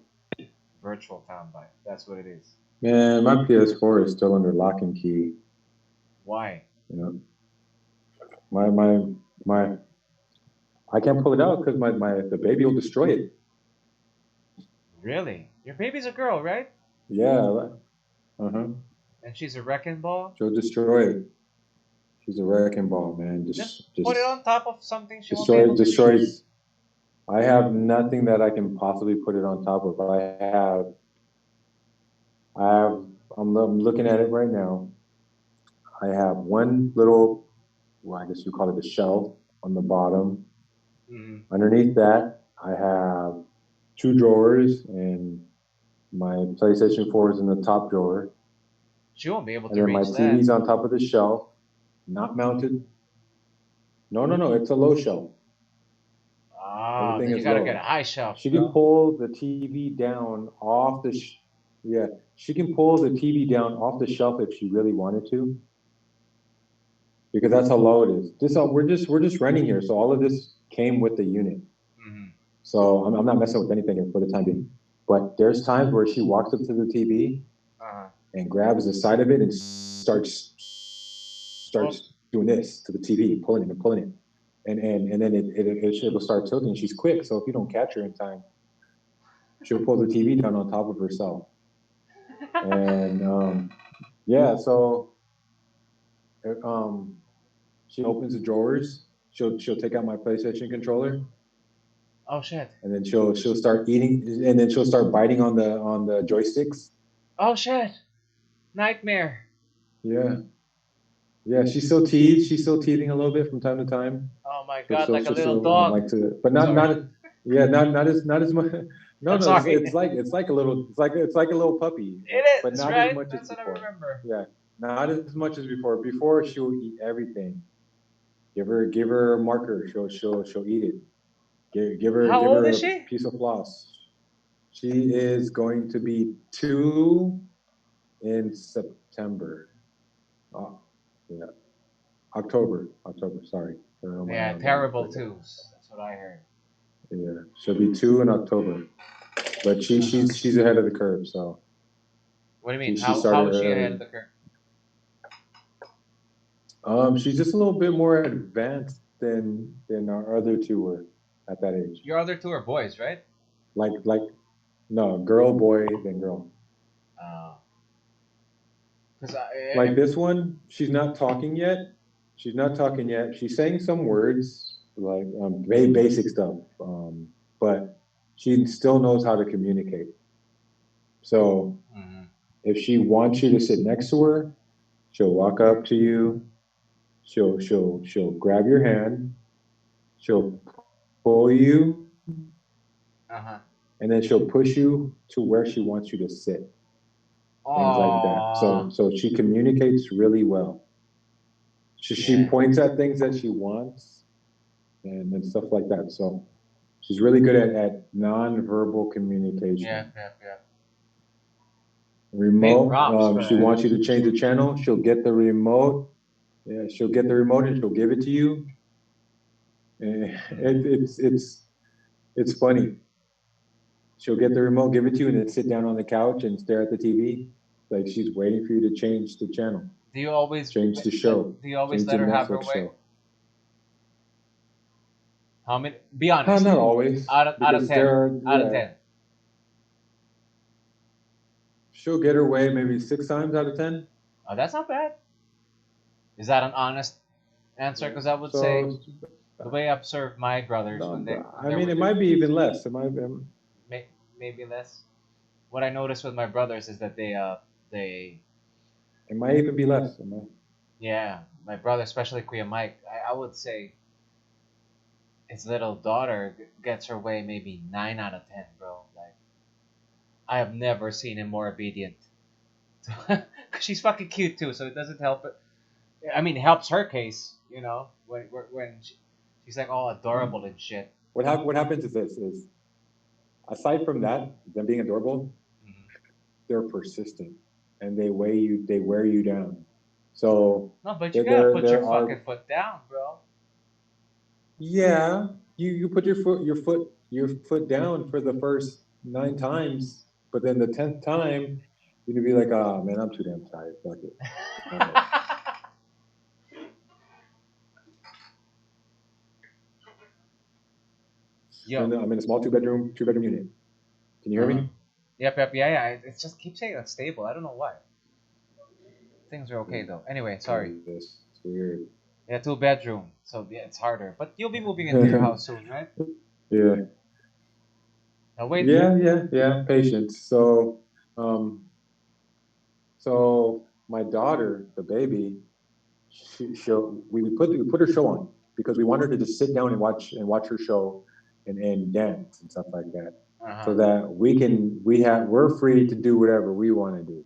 Virtual Tambaaaay. That's what it is. Man, my PS4 is still under lock and key. Why? You know, my I can't pull it out because the baby will destroy it. Really? Your baby's a girl, right? Yeah. Uh-huh. And she's a wrecking ball? She'll destroy it. She's a wrecking ball, man. Just put it on top of something she won't be destroy able to reach. destroys. I have nothing that I can possibly put it on top of. I'm looking at it right now. I have one little, well, I guess you call it a shelf on the bottom. Mm-hmm. Underneath that, I have 2 drawers, and my PlayStation 4 is in the top drawer. She won't be able And to then my reach TV's that. on top of the shelf, not mounted. No, it's a low shelf. Ah, Everything then you is gotta low. get a high shelf. She can pull the TV down off the, she can pull the TV down off the shelf if she really wanted to, because that's how low it is. We're just renting here, so all of this came with the unit. Mm-hmm. So I'm not messing with anything for the time being. But there's times where she walks up to the TV and grabs the side of it and starts doing this to the TV, pulling it and pulling it. And then it'll start tilting. She's quick, so if you don't catch her in time, she'll pull the TV down on top of herself. And yeah, so she opens the drawers. She'll take out my PlayStation controller. Oh shit. And then she'll start eating, and then she'll start biting on the joysticks. Oh shit. Nightmare. Yeah. Yeah, she's still teething a little bit from time to time. Oh my god, like a little dog. But not as much. No, sorry. it's like a little puppy. It is, but not right? as much That's as what before. I remember. Yeah, not as much as before. Before she'll eat everything. Give her a marker. She'll eat it. Give her a piece of floss. She is going to be 2 in September. Oh, yeah. October, sorry. Yeah, terrible twos. That's what I heard. Yeah, she'll be 2 in October. But she's ahead of the curve, so. What do you mean? How is she ahead of the curve? She's just a little bit more advanced than our other 2 were at that age. Your other 2 are boys, right? No, girl, boy, then girl. Like this one, she's not talking yet. She's saying some words, like very basic stuff, but she still knows how to communicate. So if she wants you to sit next to her, she'll walk up to you. She'll grab your hand. She'll pull you, and then she'll push you to where she wants you to sit. Things like that. So she communicates really well. She points at things that she wants and stuff like that. So she's really good at non-verbal communication. Yeah. Remote. She wants you to change the channel. She'll get the remote. Yeah, she'll get the remote and she'll give it to you. It's funny. She'll get the remote, give it to you, and then sit down on the couch and stare at the TV, like she's waiting for you to change the channel, Do you always change the show, do you always change the let her have her Netflix way? show. How many? Be honest. Not always, Out of because there 10. are, Out of yeah, 10. she'll get her way maybe 6 times out of 10. Oh, that's not bad. Is that an honest answer? Because I would say So, the way I observe my brothers when I they're mean, with it might be even less. It might be, maybe less. What I noticed with my brothers is that they it might even be less. yeah, my brother, especially Kuya Mike, I would say his little daughter gets her way maybe 9 out of 10, bro. Like I have never seen him more obedient. She's fucking cute too, so it doesn't help it. I mean, it helps her case, you know, when she's like all adorable and shit. What happens is this is aside from that, them being adorable, Mhm. they're persistent and they wear you down. So No, but you gotta put your there are fucking foot down, bro. yeah, you put your foot down for the first 9 times, but then the 10th time you'd be like, oh man, I'm too damn tired. Fuck it. All right. Yo. I'm in a small two bedroom unit. Can you hear me? Yep, yeah. It just keeps saying unstable. I don't know why. Things are okay though. Anyway, sorry. It's weird. Yeah, 2 bedroom. So yeah, it's harder. But you'll be moving into your house soon, right? Yeah. Now wait. Yeah. Patience. Um, so my daughter, the baby, we put her show on because we want her to just sit down and watch her show and dance and stuff like that, so that we're free to do whatever we want to do.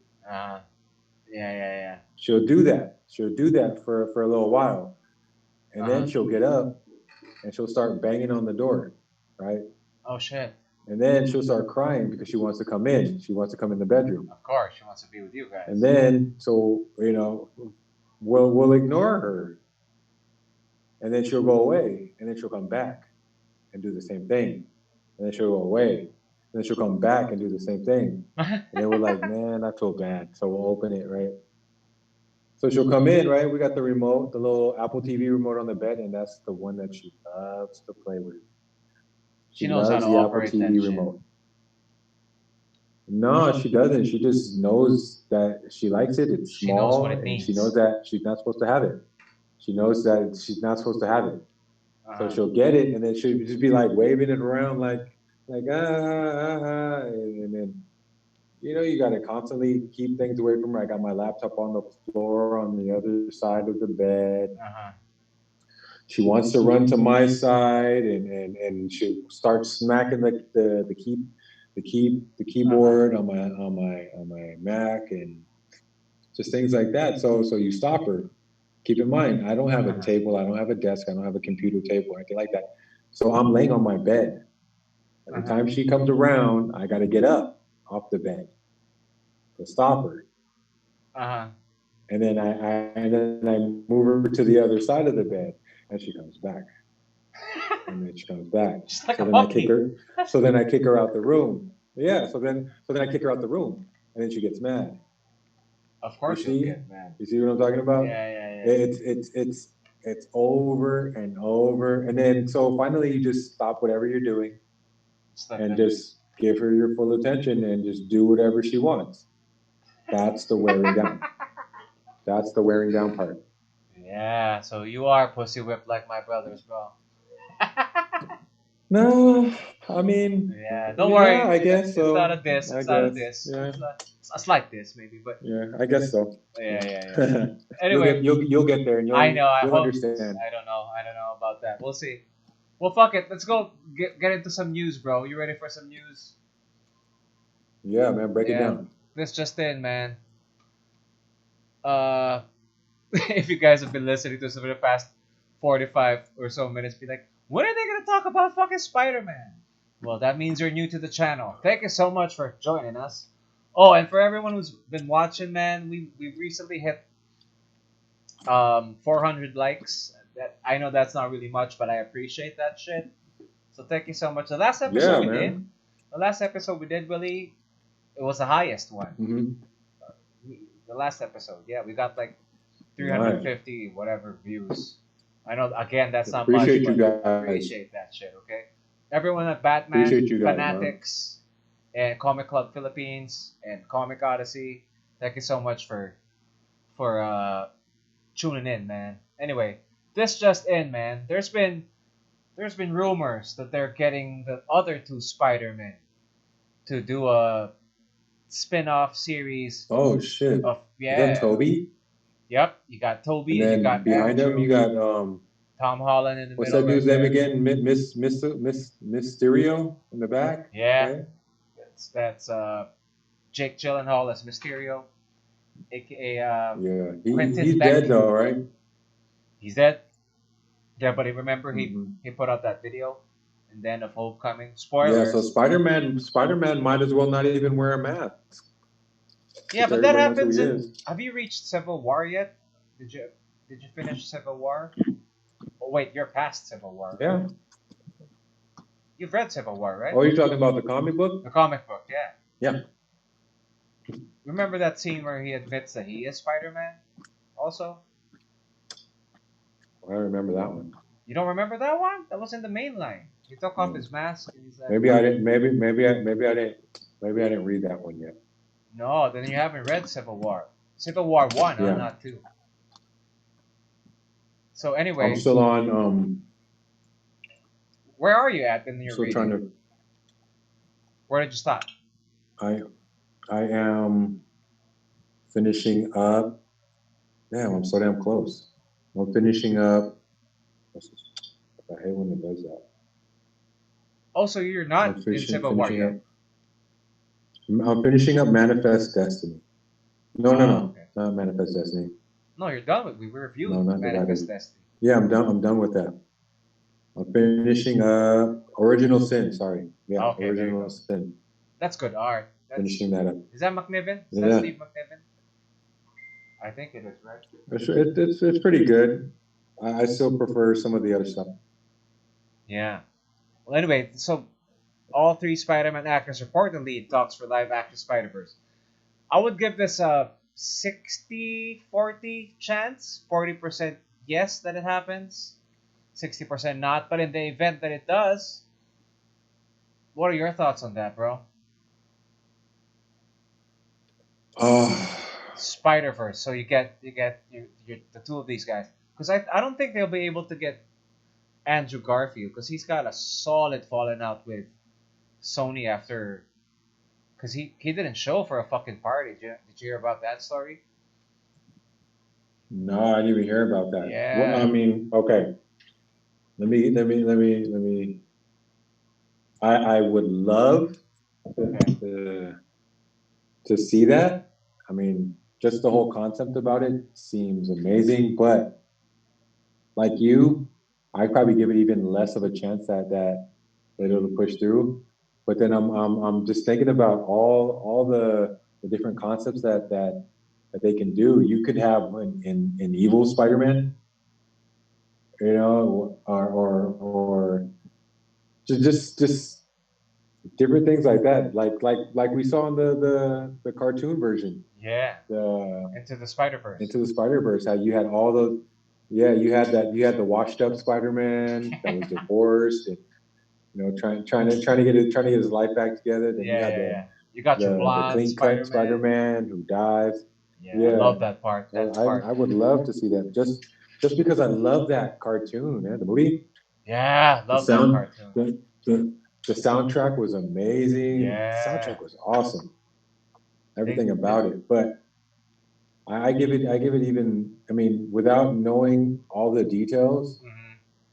Yeah. She'll do that. She'll do that for a little while, and then she'll get up and she'll start banging on the door, right? Oh shit. And then she'll start crying because she wants to come in. She wants to come in the bedroom. Of course, she wants to be with you guys. And then, so, we'll ignore her. And then she'll go away. And then she'll come back and do the same thing. And then she'll go away. And then she'll come back and do the same thing. And then we're like, man, I feel bad. So we'll open it, right? So she'll come in, right? We got the remote, the little Apple TV remote on the bed. And that's the one that she loves to play with. She knows how to operate that remote. No, she doesn't. She just knows that she likes it. It's She knows small, what it and means. she knows that she's not supposed to have it. She knows that she's not supposed to have it. So she'll get it, and then she'll just be like waving it around, like and then you got to constantly keep things away from her. I got my laptop on the floor on the other side of the bed. She wants to run to my side, and she starts smacking the keyboard on my Mac and just things like that. So you stop her. Keep in mind, I don't have a table, I don't have a desk, I don't have a computer table or anything like that. So I'm laying on my bed. Every time she comes around, I got to get up off the bed to stop her. And then I move her to the other side of the bed. And she comes back. And then she comes back. Like so then I kick her. So then I kick her out the room. Yeah. So then I kick her out the room, and then she gets mad. Of course she'll get mad. You see what I'm talking about? Yeah. It's over and over, and then so finally you just stop whatever you're doing, and just give her your full attention and just do whatever she wants. That's the wearing down. That's the wearing down part. Yeah, so you are pussy whipped like my brothers, bro. No, I mean, don't worry. I guess so. It's not a diss. It's not a diss. Yeah. It's a slight diss, maybe, but yeah, I guess so. Yeah. Anyway, you'll get there, and you'll you'll understand. I don't know about that. We'll see. Well, fuck it. Let's go get into some news, bro. You ready for some news? Yeah, man. Break it down. This just in, man. If you guys have been listening to us over the past 45 or so minutes, be like, when are they gonna talk about fucking Spider-Man? Well, that means you're new to the channel. Thank you so much for joining us. Oh, and for everyone who's been watching, man, we recently hit 400 likes That I know that's not really much, but I appreciate that shit. So thank you so much. The last Yeah, episode we man. did, the last episode we did, Willie, it was the highest one. Mm-hmm. The last episode, yeah, we got like Nice. 350 whatever views. I know again that's not Appreciate much, you but guys. appreciate that shit. Okay, everyone at Batman Appreciate you guys, man. Fanatics and Comic Club Philippines and Comic Odyssey. Thank you so much for tuning in, man. Anyway, this just in, man. There's been rumors that they're getting the other two Spider-Men to do a spin-off series Oh shit! of Is that Toby? Yep, you got Tobey, And you then got behind Andrew, him, you got Tom Holland in the what's middle. that dude's right name there. again? Miss Mysterio in the back. Yeah, Okay. that's Jake Gyllenhaal as Mysterio, aka Yeah, Quentin he's Beck. dead though, right? He's dead. Yeah, but remember Mhm. he put out that video, and then of Homecoming. Yeah, Spoilers. so Spider-Man might as well not even wear a mask. Yeah, but Because that everybody knows happens who he in. is. Have you reached Civil War yet? Did you finish Civil War? Oh wait, you're past Civil War. Yeah. You've read Civil War, right? Oh, you're talking about the comic book? The comic book, yeah. Yeah. Remember that scene where he admits that he is Spider-Man? Also, I remember that one. you don't remember that one? That was in the main line. He took off his mask and he's like, Maybe I didn't. Maybe I didn't read that one yet. no, then you haven't read Civil War. Civil War 1, Yeah. not 2. So anyway, I'm still on. where are you at in your Still reading? trying to. Where did you stop? I am finishing up. Damn, I'm so damn close. I'm finishing up. I hate when it does that. Oh, so you're not I'm in Civil War yet? I'm finishing up Manifest Destiny. No, okay. not Manifest Destiny. No, you're done with. We reviewed No, not Manifest Divided. Destiny. Yeah, I'm done. I'm done with that. I'm finishing up Original Sin. Sorry, yeah, Okay, there you Original go. Sin. That's good art. Finishing that up. Is that McNiven? Is that Yeah. Steve McNiven? I think it is, right? It's pretty good. I still prefer some of the other stuff. Yeah. Well, anyway, so all three Spider-Man actors reportedly in talks for live-action Spider-Verse. I would give this a 60-40 chance. 40% yes that it happens, 60% not. But in the event that it does, what are your thoughts on that, bro? Spider-Verse. So you get the two of these guys. Because I don't think they'll be able to get Andrew Garfield because he's got a solid falling out with Sony after. Because he didn't show for a fucking party. Did you hear about that story? No, I didn't even hear about that. Yeah. Well, I mean, okay. Let me. I would love to see that. I mean, just the whole concept about it seems amazing, but like you, I'd probably give it even less of a chance that it'll push through. But then I'm just thinking about all the different concepts that they can do. You could have an evil Spider-Man, you know, or just different things like that, like we saw in the cartoon version. Yeah. Into the Spider-Verse. Into the Spider-Verse, how you had all those. Yeah, you had the washed up Spider-Man that was divorced and trying to get his life back together. Then you got your the blonde clean cut Spider-Man who dies. Yeah, I love that part. I would love to see that just because I love that cartoon, man. The movie. Yeah, love that cartoon. The soundtrack was amazing. Yeah. The soundtrack was awesome. Everything about it, but I give it even. I mean, without knowing all the details,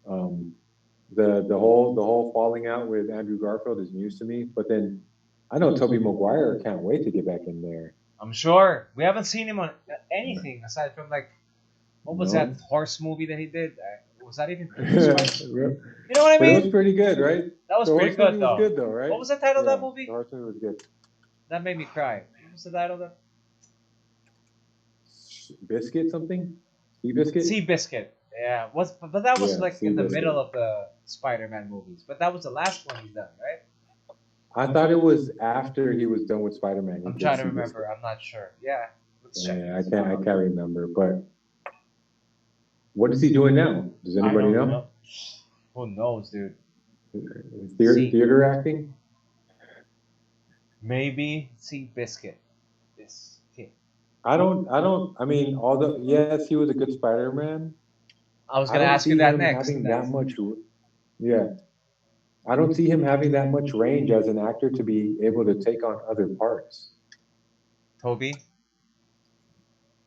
the whole falling out with Andrew Garfield is news to me. But then I know Tobey Maguire can't wait to get back in there. I'm sure we haven't seen him on anything aside from what was that horse movie that he did? Was that even produced? You know what I mean? It was pretty good, right? That was pretty good, though. Was good though, right? What was the title of that movie? The horse movie was good. That made me cry. What was the title of that? Biscuit something? Seabiscuit? Seabiscuit. Yeah, but that was Yeah, like in the middle Seabiscuit. of the Spider-Man movies. But that was the last one he's done, right? I thought it was after he was done with Spider-Man. He I'm did trying to remember. Seabiscuit. I'm not sure. Yeah, let's check Yeah, this. I can't remember. But what is he doing now? Does I anybody don't know? know. Who knows, dude? Theater, See, theater acting? maybe see Biscuit. Biscuit. I mean, although, yes, he was a good Spider-Man, I was I gonna don't ask you see that him next. having that much, yeah, I don't see him having that much range as an actor to be able to take on other parts. Toby.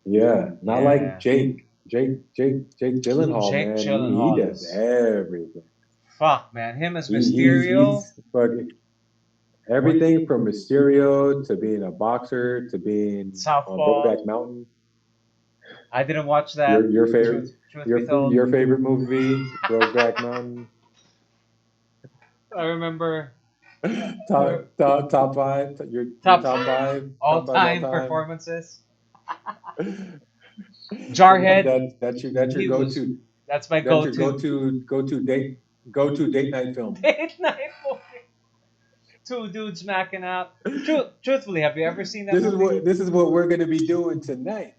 Yeah, not like Yeah. Jake Gyllenhaal, Jake man. He Gyllenhaal does is everything. fuck, man. Him as He's Mysterio. fucking everything from Mysterio to being a boxer to being on Southpaw. Brokeback Mountain. I didn't watch that. Your favorite Truth be told, your favorite movie, Brokeback Mountain. I remember Top five, your top top five all all-time time. performances. Jarhead. That's your He go was. to That's my that's your go-to. go to date night film. Date night movie. Two dudes smacking out. Truthfully, have you ever seen that This is movie? what we're gonna be doing tonight.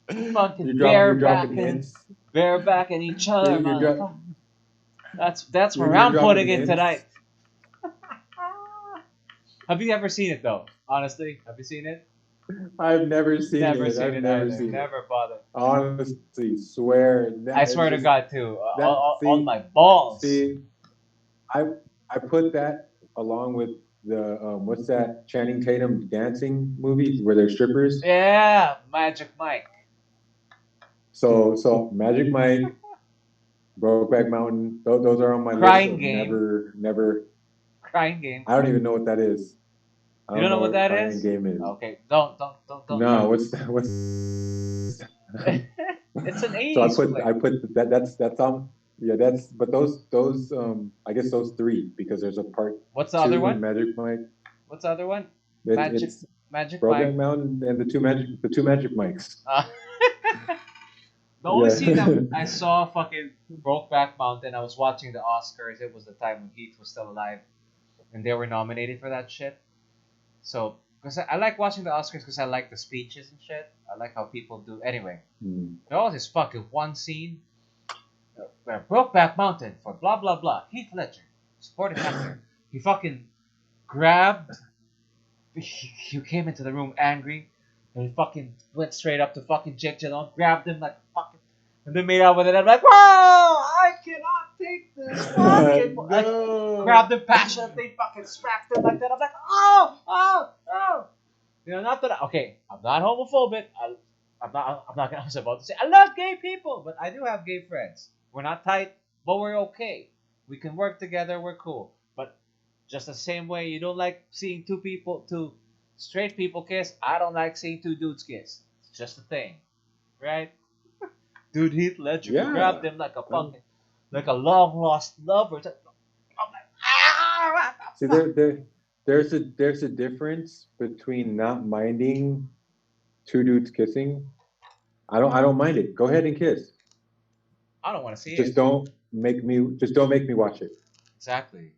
Fucking You're dropping hints. barebacking each other, You're, dro- motherfucker. That's where you're I'm dropping putting it hints. tonight. Have you ever seen it though? Honestly, have you seen it? I've never seen Never it. seen I've it never either. seen it. Never bothered. Honestly, swear. I It's swear to just God too. that. On my balls. See, I I put that along with the what's that Channing Tatum dancing movie where they're strippers. Yeah, Magic Mike. So Magic Mike, Brokeback Mountain. Those are on my list Crying of Game. never. Crying Game. I don't even know what that is. I You don't don't know know what what that crying is? game is. Okay, don't. No, what's It's an so 80s flick. I put that's yeah, that's but those I guess those three because there's a part What's the other two in one? Magic Mike. What's the other one? Magic It's Magic Brokeback Mike. Mountain and the two Magic Mikes. The only scene that Yeah. I saw fucking Brokeback Mountain, I was watching the Oscars. It was the time when Heath was still alive, and they were nominated for that shit. So, because I like watching the Oscars because I like the speeches and shit. I like how people do. Anyway, there was this fucking one scene where Brokeback Mountain for blah blah blah. Heath Ledger, supporting actor. He fucking grabbed. He came into the room angry, and he fucking went straight up to fucking Jake Gyllenhaal, grabbed him like fucking, and then made out with it. I'm like, whoa! I cannot take this fucking. Like, grabbed him passionately, fucking smacked him like that. I'm like, oh. You know, not that. Okay, I'm not homophobic. I'm not. I was about to say I love gay people, but I do have gay friends. We're not tight, but we're okay. We can work together. We're cool. But just the same way you don't like seeing two straight people kiss, I don't like seeing two dudes kiss. It's just a thing, right? Dude, Heath Ledger Yeah. grabbed him like a fucking, like a long lost lover. I'm like, ah! See, there's a difference between not minding two dudes kissing. I don't mind it. Go ahead and kiss. I don't want to see Just it. don't make me watch it. Exactly.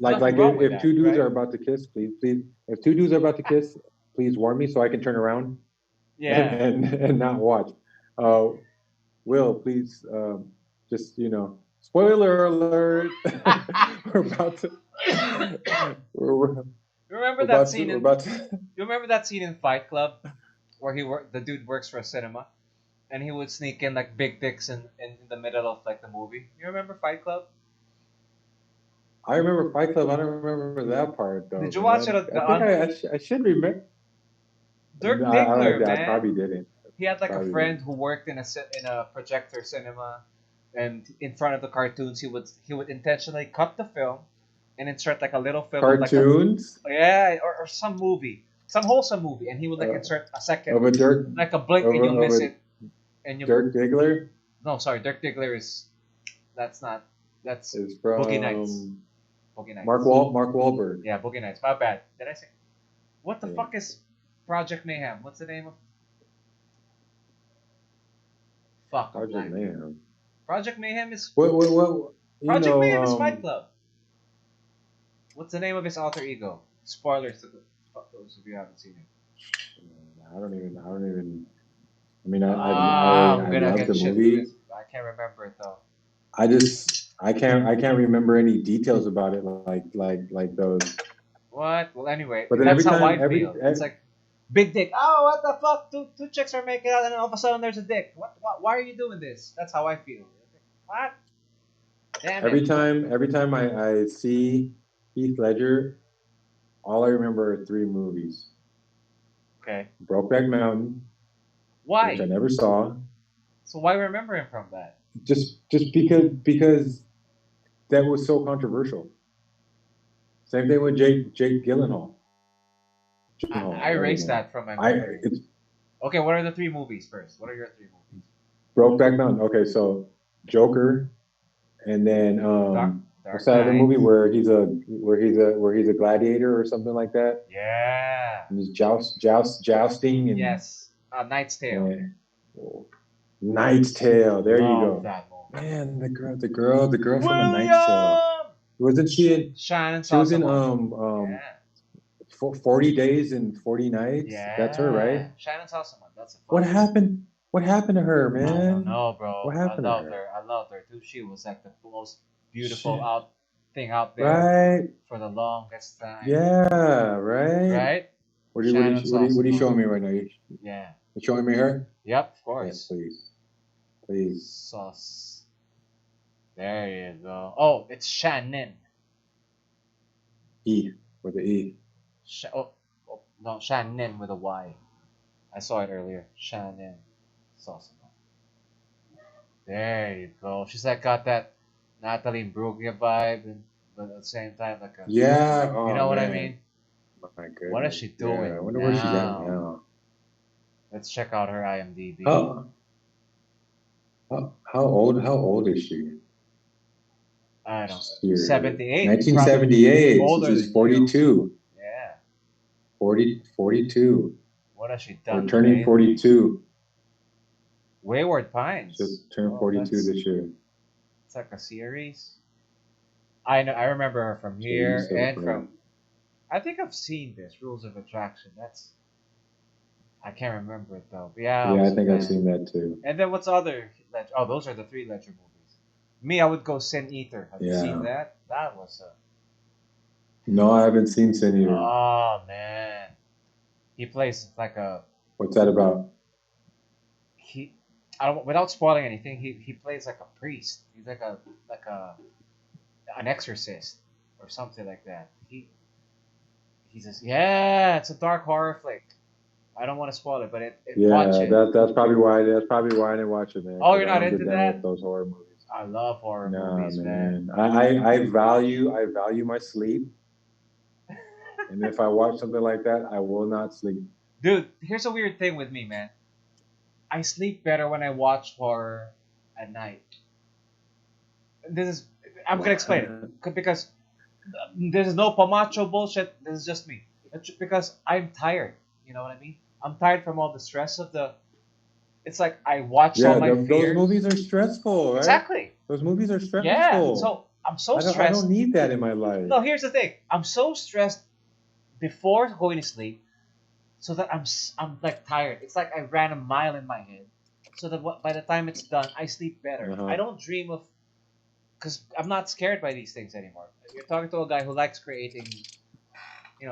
Like Nothing wrong with if that, two dudes right? are about to kiss, please if two dudes are about to kiss, please warn me so I can turn around Yeah. and not watch. Will, please just spoiler alert. we're about to we're Remember that about scene to we're in about to You remember that scene in Fight Club where the dude works for a cinema and he would sneak in like big dicks in the middle of like the movie. You remember Fight Club? I remember Fight Club. I don't remember that part though. Did you watch it Man. I think I should remember. Dirk No, Diggler, I man? probably didn't. He had like a Probably friend who worked in a projector cinema, and in front of the cartoons he would intentionally cut the film and insert like a little film of, Cartoons or some movie, some wholesome movie, and he would like insert a second of a Dirk like a blink and you'll miss it, and you Dirk Diggler no sorry Dirk Diggler is that's is from Boogie Nights. Boogie Nights. Mark Wahlberg. Yeah, Boogie Nights. My bad. Did I say? What the Yeah. fuck is Project Mayhem? What's the name of? Fuck, I'm Project blanking. Mayhem. Project Mayhem is What? Project Mayhem is Fight Club. What's the name of his alter ego? Spoilers to those of you who haven't seen it. I don't even. I mean, I'm I gonna love get the shit movie. for this. I can't remember it though. I can't remember any details about it like those. What? Well, anyway, But then that's every how time, I feel. It's like big dick. Oh, what the fuck? Two chicks are making out, and then all of a sudden there's a dick. What? Why are you doing this? That's how I feel. What? Damn every it. time I see Heath Ledger, all I remember are 3 movies: Okay. Brokeback Mountain, which I Why? never saw, So why remember him from that? just because that was so controversial. Same thing with Jake Gyllenhaal. I erased that from my memory. Okay, what are the 3 movies first? What are your 3 movies? Brokeback Mountain. Okay, so Joker, and then Dark what's that other Knight. movie where he's a gladiator or something like that? Yeah. And he's jousting and Yes. Knight's Tale. Knight's Tale. There you Love go. that movie. Man, the girl from A Knight's Tale. Wasn't she in? Shannon She was in yeah. 40 Days and 40 Nights. Yeah. That's her, right? Shannon's awesome. That's a fun What happened? What happened to her, man? I don't know, bro. What happened I to loved her? I loved her too. She was like the most beautiful Shit. thing out there Right? for the longest time. Yeah, right. Right? What are you showing me right now? Yeah. You showing me her? Yep, of Yes, course. please. Sauce. There you go. Oh, it's Shannon. E with the E. No, Shannon with a Y. I saw it earlier. Shannon. Sauce. There you go. She's like got that Natalie Imbruglia vibe, but at the same time like a Yeah. you Oh, know what I man. mean? My goodness. What is she doing? Yeah, I wonder where she's at now. Let's check out her IMDb. How old is she? I don't know. 78. 1978. Older So she's than 42. Yeah. 42. What has she done? We're turning lately? 42. Wayward Pines. Just turned 42 this year. It's like a series. I know. I remember her from here and from. I think I've seen this Rules of Attraction. I can't remember it though. Yeah. Yeah, I think I've seen that too. And then what's other? Oh, those are the 3 Ledger movies. Me, I would go Sin Eater. Have you seen that? That was a. No, I haven't seen Sin Eater. Oh man, he plays like a. What's that about? Without spoiling anything, he plays like a priest. He's like an exorcist or something like that. He's just it's a dark horror flick. I don't want to spoil it, but watch it. That's probably why I didn't watch it, man. Oh, you're not into that? With those horror movies. I love horror movies, man. I value my sleep, and if I watch something like that, I will not sleep. Dude, here's a weird thing with me, man. I sleep better when I watch horror at night. I'm gonna explain it because there's no pamacho bullshit. This is just me. It's because I'm tired. You know what I mean? I'm tired from all the stress of the. It's like I watched all my fears. Those movies are stressful, right? Exactly. Those movies are stressful. Yeah. So I'm so stressed. I don't need that in my life. No, here's the thing. I'm so stressed before going to sleep, so that I'm like tired. It's like I ran a mile in my head, so that by the time it's done, I sleep better. I don't dream of, because I'm not scared by these things anymore. You're talking to a guy who likes creating,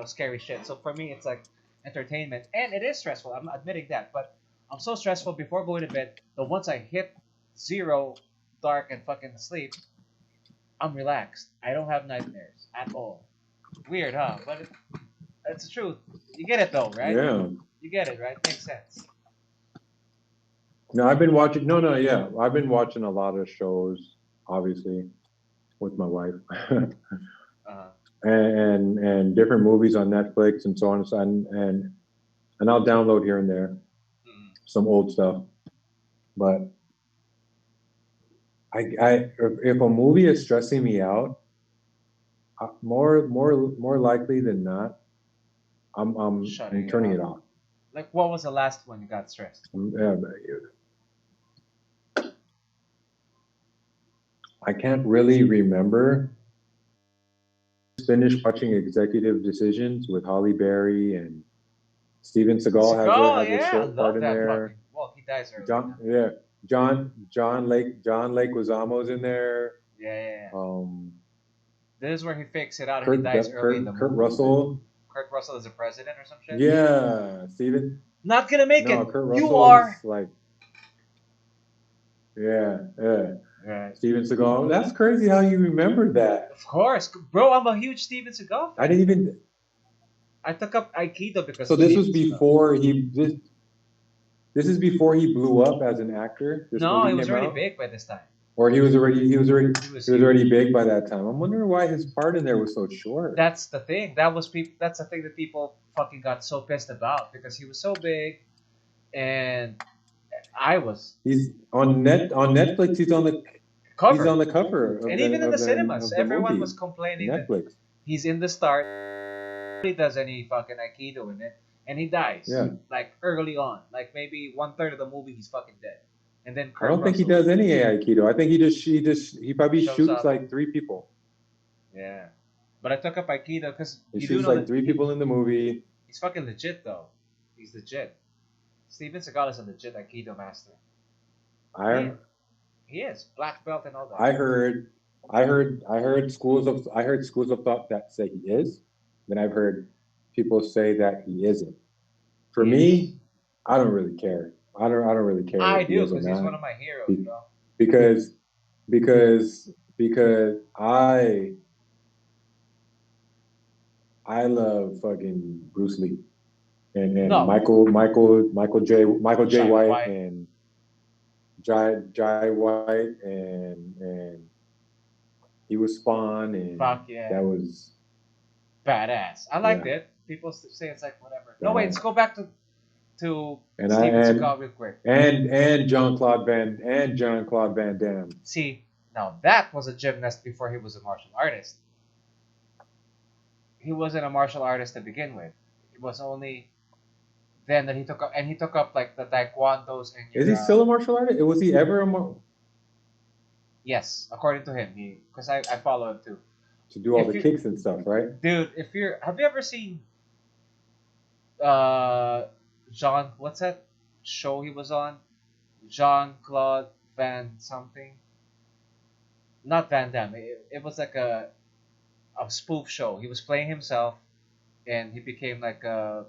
scary shit. So for me, it's like entertainment, and it is stressful. I'm admitting that, but I'm so stressful before going to bed that once I hit 0 dark and fucking sleep, I'm relaxed. I don't have nightmares at all. Weird, huh? But it's the truth. You get it though, right? Yeah. You get it, right? Makes sense. No, I've been watching. Yeah, I've been watching a lot of shows, obviously, with my wife, and different movies on Netflix and so on and I'll download here and there some old stuff, but if a movie is stressing me out, more likely than not, I'm turning it off. Like, what was the last one you got stressed? I can't really remember. Finished watching Executive Decisions with Holly Berry and Steven Seagal Seagal, has a yeah, I short part love in that fucking. there. Well, he dies early. John, yeah, John Lake Wazamo's in there. Yeah, yeah, yeah. Um, This is where he fakes it out and he dies early in the Kurt movie. Russell. Kurt Russell is the president or some shit. Yeah, Steven. Not gonna make No, it. Kurt You Russell are. is like, yeah, yeah. Right. Steven Seagal. That's crazy how you remember that. Of course, bro. I'm a huge Steven Seagal fan. I didn't even. I took up Aikido because. So of this was Steven Seagal. before he. This is before he blew up as an actor. This No, movie he was came already out? big by this time. Or he was already He was already big by that time. I'm wondering why his part in there was so short. That's the thing. That's the thing that people fucking got so pissed about because he was so big, and I was. He's on Netflix. He's on the cover of and the, even in of the the, cinemas, of the everyone movie. was complaining that Netflix. he's in the start. He does any fucking Aikido in it, and he dies. Yeah. Like early on, like maybe 1/3 of the movie, he's fucking dead. And then I don't think he does any Aikido. I think he probably Shows shoots up. like 3 people. Yeah, but I took up Aikido because He shoots like 3 people in the movie. He's fucking legit though. He's legit. Steven Seagal is a legit Aikido master. He is black belt and all that. I heard schools of thought that say he is. Then I've heard people say that he isn't. For me, I don't really care. I don't really care. I if he do is or because he's not. one of my heroes, bro. Because I love fucking Bruce Lee and No. Michael J. Jai White, White. and Jai White and he was Spawn and Fuck yeah. that was Badass. I liked Yeah. it. People say it's like whatever. No, wait. Let's go back to And Steven Seagal real quick. and Jean Claude Van Damme. See, now that was a gymnast before he was a martial artist. He wasn't a martial artist to begin with. It was only then that he took up like the taekwondos and. Is he still a martial artist? Was he ever Yes, according to him, because I follow him too. to do all If the you- kicks and stuff, right? Dude, have you ever seen Jean, what's that show he was on? Jean-Claude Van something. Not Van Damme. It was like a spoof show. He was playing himself and he became like a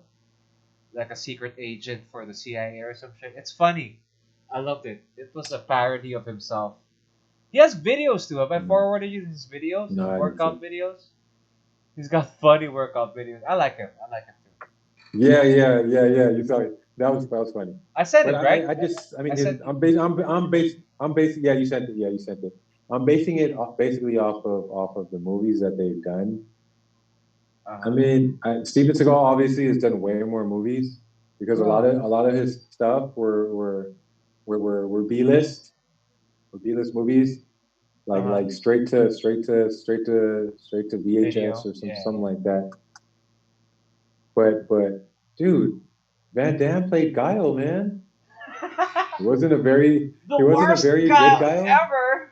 secret agent for the CIA or some shit. It's funny. I loved it. It was a parody of himself. He has videos too. Have I forwarded you his videos? No, I didn't Workout videos? He's got funny workout videos. I like him. Too. Yeah. You saw it. That was funny. I said But it, right? Yeah, you sent it. Yeah, you sent it. I'm basing it basically off of the movies that they've done. I mean, Steven Seagal obviously has done way more movies because a lot of his stuff were B-list movies, like straight to VHS Video, or yeah. something like that. But dude, Van Damme played Guile, man. He wasn't a very good Guile.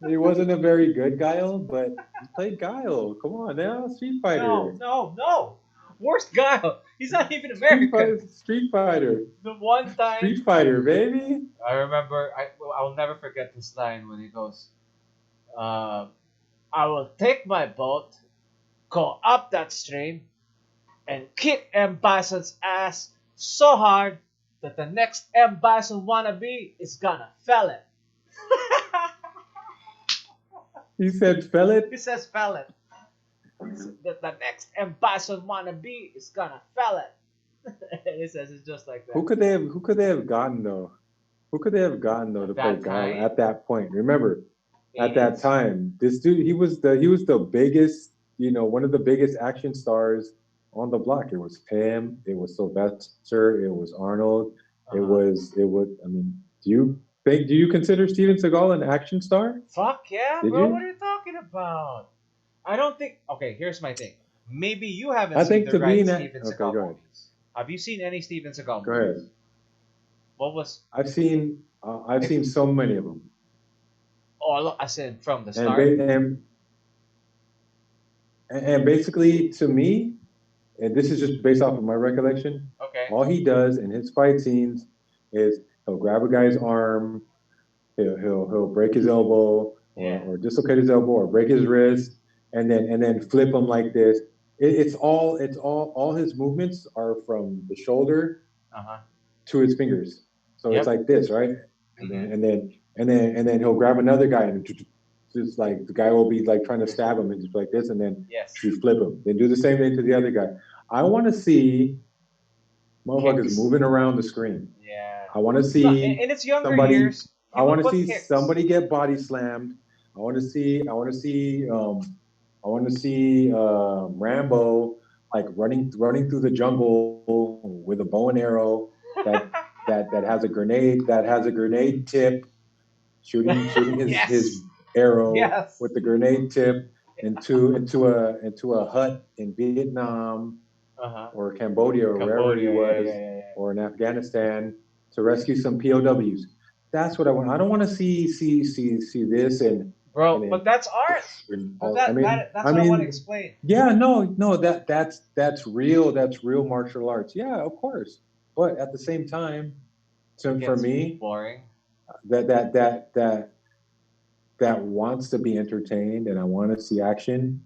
He wasn't a very good Guile, but he played Guile. Come on now, Street Fighter. No. Worst Guile. He's not even American. Street Fighter. The one time. Street Fighter, baby. I remember. I'll never forget this line when he goes, "I will take my boat, go up that stream, and kick M. Bison's ass so hard that the next M. Bison wannabe is gonna fell it." He said fell it? He says fell it. That the next M. Bison wannabe is gonna fell it. He says it just like that. Who could they have gotten though? Who could they have gotten though to play that Guile time? at that point? Remember, at that 80s. time, this dude he was the biggest, one of the biggest action stars on the block. It was him, it was Sylvester, it was Arnold, it was I mean, do you consider Steven Seagal an action star? Fuck yeah, Did bro. you? What are you talking about? I don't think. Okay, here's my thing. Maybe you haven't I seen think the to right be Steven okay, Seagal go ahead. movies. Have you seen any Steven Seagal Go movies? ahead. What was? I've seen so many of them. all as in from the and start. and basically to me, and this is just based off of my recollection, Okay. all he does in his fight scenes is he'll grab a guy's arm, he'll break his elbow Yeah. or dislocate his elbow or break his wrist, and then flip him like this. All his movements are from the shoulder Uh-huh. to his fingers. So Yep. it's like this, right? And Mhm. then he'll grab another guy and just like the guy will be like trying to stab him and just like this, and then Yes. you flip him. Then do the same thing to the other guy. I want to see motherfuckers Kicks. moving around the screen. Yeah. I want to No, see in its younger somebody. years, he I want would to put see kicks. somebody get body slammed. I want to see. Rambo like running through the jungle with a bow and arrow that has a grenade tip, shooting his Yes. his arrow Yes. with the grenade tip into a hut in Vietnam Uh-huh. or Cambodia or wherever he was, Yeah. or in Afghanistan to rescue some POWs. That's what I want. I don't want to see this and Bro, and but that's art. But that's what I want to explain. yeah, no, that's real. That's real martial arts. Yeah, of course. But at the same time, for Gets me, boring. that wants to be entertained and I want to see action.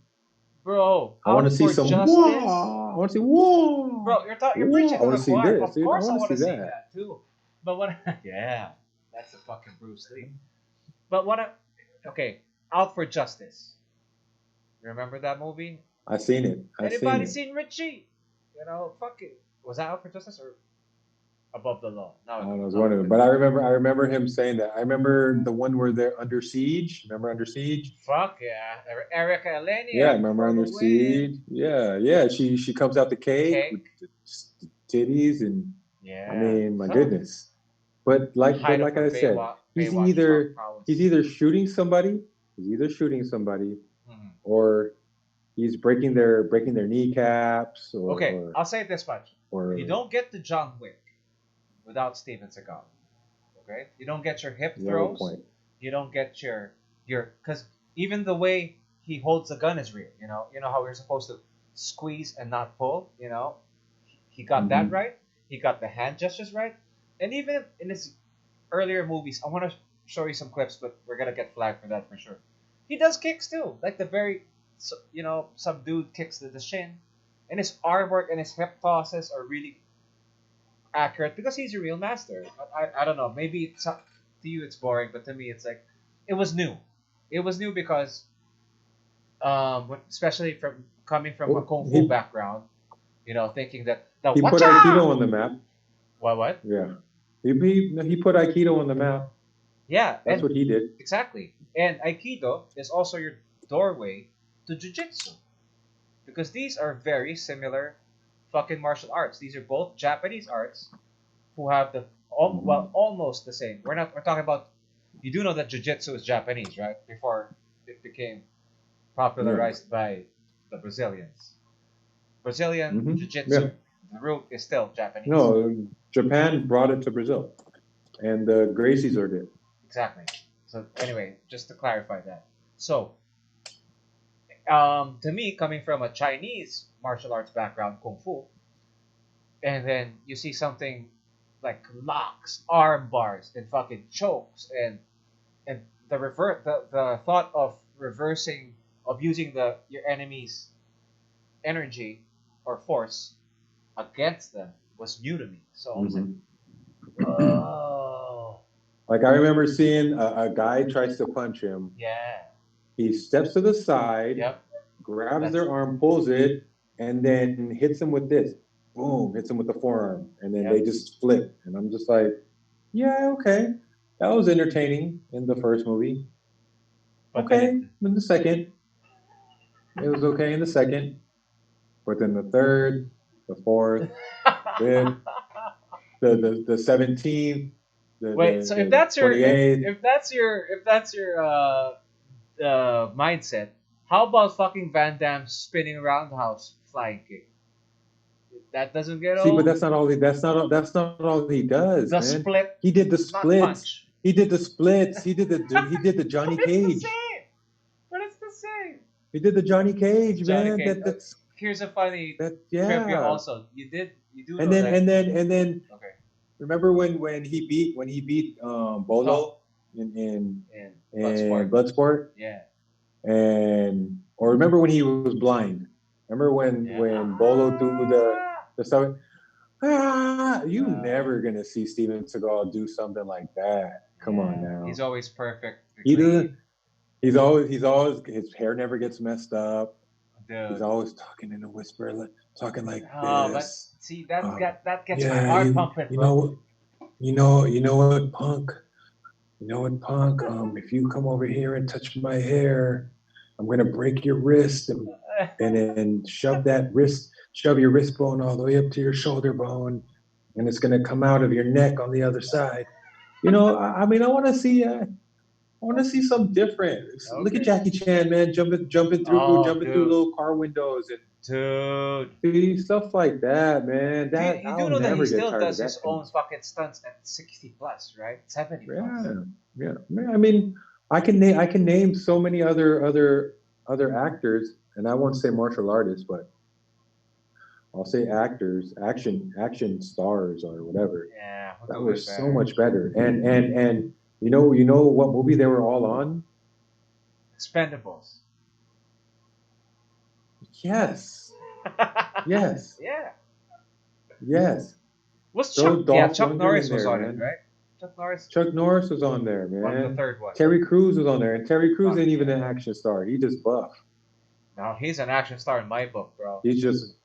Bro, I want to see some justice. whoa. I want to see whoa. Bro, you're Whoa, preaching I to wanna the see choir. this, Of dude. I course, I wanna want to see see that. that too. But what? Yeah, that's a fucking Bruce Lee. But okay, Out for Justice. Remember that movie? I seen it. Anybody seen Richie? You know, fuck it. Was that Out for Justice or Above the Law? No, I don't know, it was one of them. But I remember him saying that. I remember the one where they're under siege. Remember Under Siege? Fuck yeah, Erica Eleni. Yeah, I remember Under Siege. Yeah. She comes out the cake with the titties and Yeah. I mean, my Huh. goodness. But like Hide I from said, he's either shooting somebody, Mhm. or he's breaking their kneecaps. Or, Okay, I'll say it this much: or you don't get to John Wick without Steven Seagal. Okay, you don't get your hip you have a throws. point. You don't get your because even the way he holds the gun is real. You know how we're supposed to squeeze and not pull. You know, he got that Mhm. right. He got the hand gestures right, and even in his earlier movies, I want to show you some clips, but we're gonna get flagged for that for sure. He does kicks too, like the very subdued kicks to the shin, and his arm work and his hip tosses are really accurate because he's a real master. I don't know. Maybe to you it's boring, but to me it's like it was new. It was new because especially from coming from a kung fu background, thinking that the He put Wacha! Aikido on the map. What? Yeah. He put Aikido on the map. Yeah, That's what he did. exactly. And Aikido is also your doorway to Jiu-Jitsu because these are very similar fucking martial arts. These are both Japanese arts who have almost the same. We're talking about. You do know that Jiu-Jitsu is Japanese, right? Before it became popularized by the Brazilians. Brazilian Mhm. Jiu-Jitsu, Yeah. the root is still Japanese. No, Japan brought it to Brazil, and the Gracies are did. Exactly. So anyway, just to clarify that. So, to me, coming from a Chinese martial arts background, kung fu, and then you see something like locks, arm bars, and fucking chokes, and the thought of reversing, of using your enemy's energy or force against them was new to me. So I was like, oh, Like I remember seeing a guy tries to punch him. yeah, He steps to the side, yep, grabs their arm, pulls it, and then hits him with this. Boom, hits him with the forearm. And then they just flip. And I'm just like, yeah, okay. That was entertaining in the first movie. But Okay, in the second. It was okay in the second. But then the third, the fourth, fifth, the 17th. Wait, so if that's your mindset, how about fucking Van Damme spinning roundhouse flying kick? That doesn't get old. See, but that's not all he does. The man. split. He did the Not splits. punch. He did the splits. He did the Johnny But it's the Cage. same. But it's the same. He did the Johnny Cage, Johnny man. Cage. That's Here's a funny that trivia. yeah. Also, you do And know then that. and then Okay. remember when he beat Bolo in And Bloodsport. Bloodsport? Yeah. And or remember when he was blind? Remember when Bolo threw the stuff? You never gonna see Steven Seagal do something like that. Come on now. He's always perfect. He's always his hair never gets messed up. Dude. He's always talking in a whisper, talking like But this. see that gets my heart pumping. You know what, Punk? You know what, Punk? If you come over here and touch my hair, I'm gonna break your wrist and then shove your wrist bone all the way up to your shoulder bone, and it's gonna come out of your neck on the other side. You know, I mean, I want to see something different. Okay. Look at Jackie Chan, man, jumping through little car windows and see stuff like that, man. That you do know that he still does his own fucking stunts at 60 plus, right? 70 plus. Yeah. I mean, I can name so many other actors, and I won't say martial artists, but I'll say actors, action stars or whatever. Yeah, that was so much better. And you know what movie they were all on? Expendables. Yes. Yes. Yeah. Yes. What's Chuck Norris was on it, right? Chuck Norris was on there, man. One of the third one. Terry Crews was on there, and Terry Crews ain't even an action star. He just buff. No, he's an action star in my book, bro. He's just.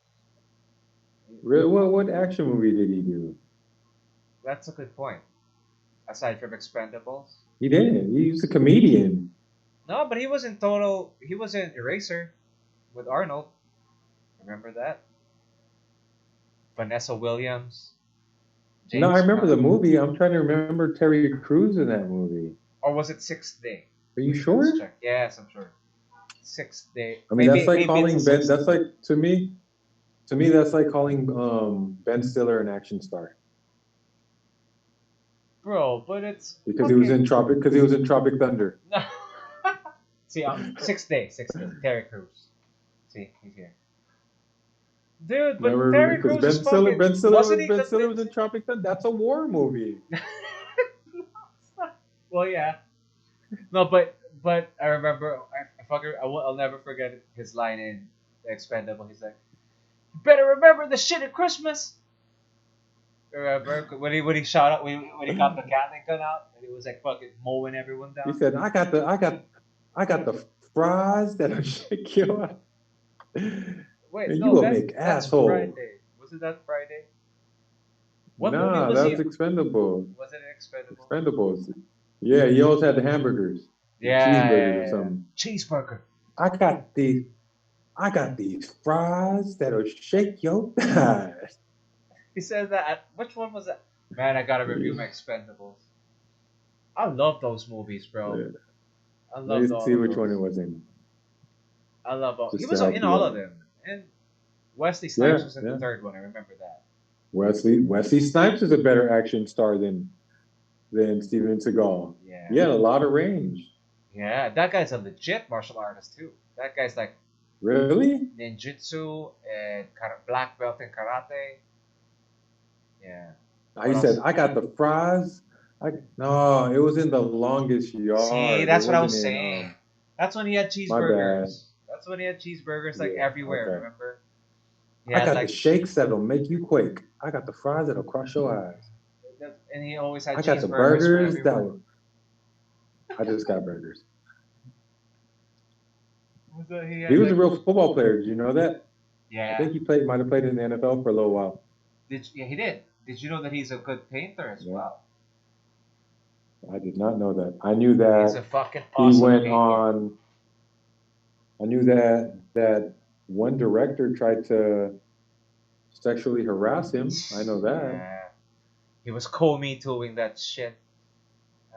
What action movie did he do? That's a good point. Aside from Expendables. He didn't. He's a comedian. No, but he was in Eraser with Arnold. Remember that? Vanessa Williams. James I remember the movie. I'm trying to remember Terry Crews in that movie. Or was it Sixth Day? Are you sure? Yes, I'm sure. Sixth Day. I mean, that's like calling Ben. That's like to me, that's like calling Ben Stiller an action star. Bro, but it's because he was in Tropic. Because he was in Tropic Thunder. See, Sixth Day. Terry Crews. See, he's here. Dude, but Terry Crews is fucking... Ben Stiller was in Tropic Thunder. That's a war movie. Well, yeah. No, but I remember, I'll never forget his line in The Expendable. He's like, "You better remember the shit at Christmas." Remember when he shot up when he got the Gatling gun out and he was like fucking mowing everyone down. He said, "I got the fries that'll shake you up." Wait, and no, you will make asshole. Friday. Was it that Friday? What movie was that was Expendables. Was it Expendables? Expendables. Yeah, he always had the hamburgers. Cheeseburgers or something. Cheeseburger. I got these fries that'll shake your thighs. He said that. Which one was that? Man, I gotta review my Expendables. I love those movies, bro. Yeah. I love those. Let's see which one it was in. I love all. He was in all of them. And Wesley Snipes was in the third one. I remember that. Wesley Snipes is a better action star than Steven Seagal. Yeah. He had a lot of range. Yeah, that guy's a legit martial artist too. That guy's like really ninjutsu and black belt in karate. Yeah. He said, "I got the fries." No, it was in The Longest Yard. See, that's what I was saying. That's when he had cheeseburgers. That's when he had cheeseburgers everywhere. Okay. Remember? I got the shakes that'll make you quake. I got the fries that'll crush your eyes. And he always had. I got the burgers that. I just got burgers. He was a real football player. Did you know that? Yeah. I think he might have played in the NFL for a little while. Yeah, he did. Did you know that he's a good painter as well? I did not know that. I knew that he's a fucking awesome he went painter. on. I knew that one director tried to sexually harass him. I know that. Yeah. He was co-me-tooing that shit.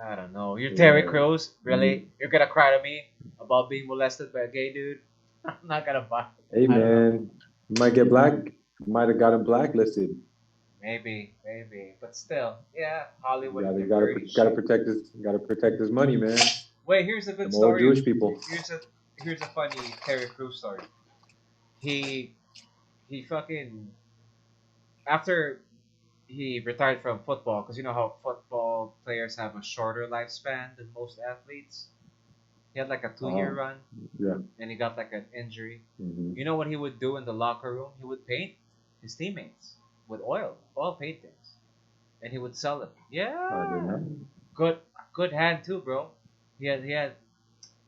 I don't know. You're Terry Crews? Really? You're gonna cry to me about being molested by a gay dude? I'm not gonna buy it. Hey man, might have got him blacklisted. Maybe, but still, yeah, Hollywood Yeah, and they their dirty gotta shit. protect his money, man. Wait, here's a good Them old story. Jewish people. Here's a funny Terry Crews story. He he fucking after he retired from football, because you know how football players have a shorter lifespan than most athletes. He had like a 2 year Oh, run, yeah. and he got like an injury. Hmm. You know what he would do in the locker room? He would paint his teammates with oil paintings, and he would sell them. I did Yeah, not. good, good hand too, bro. He had.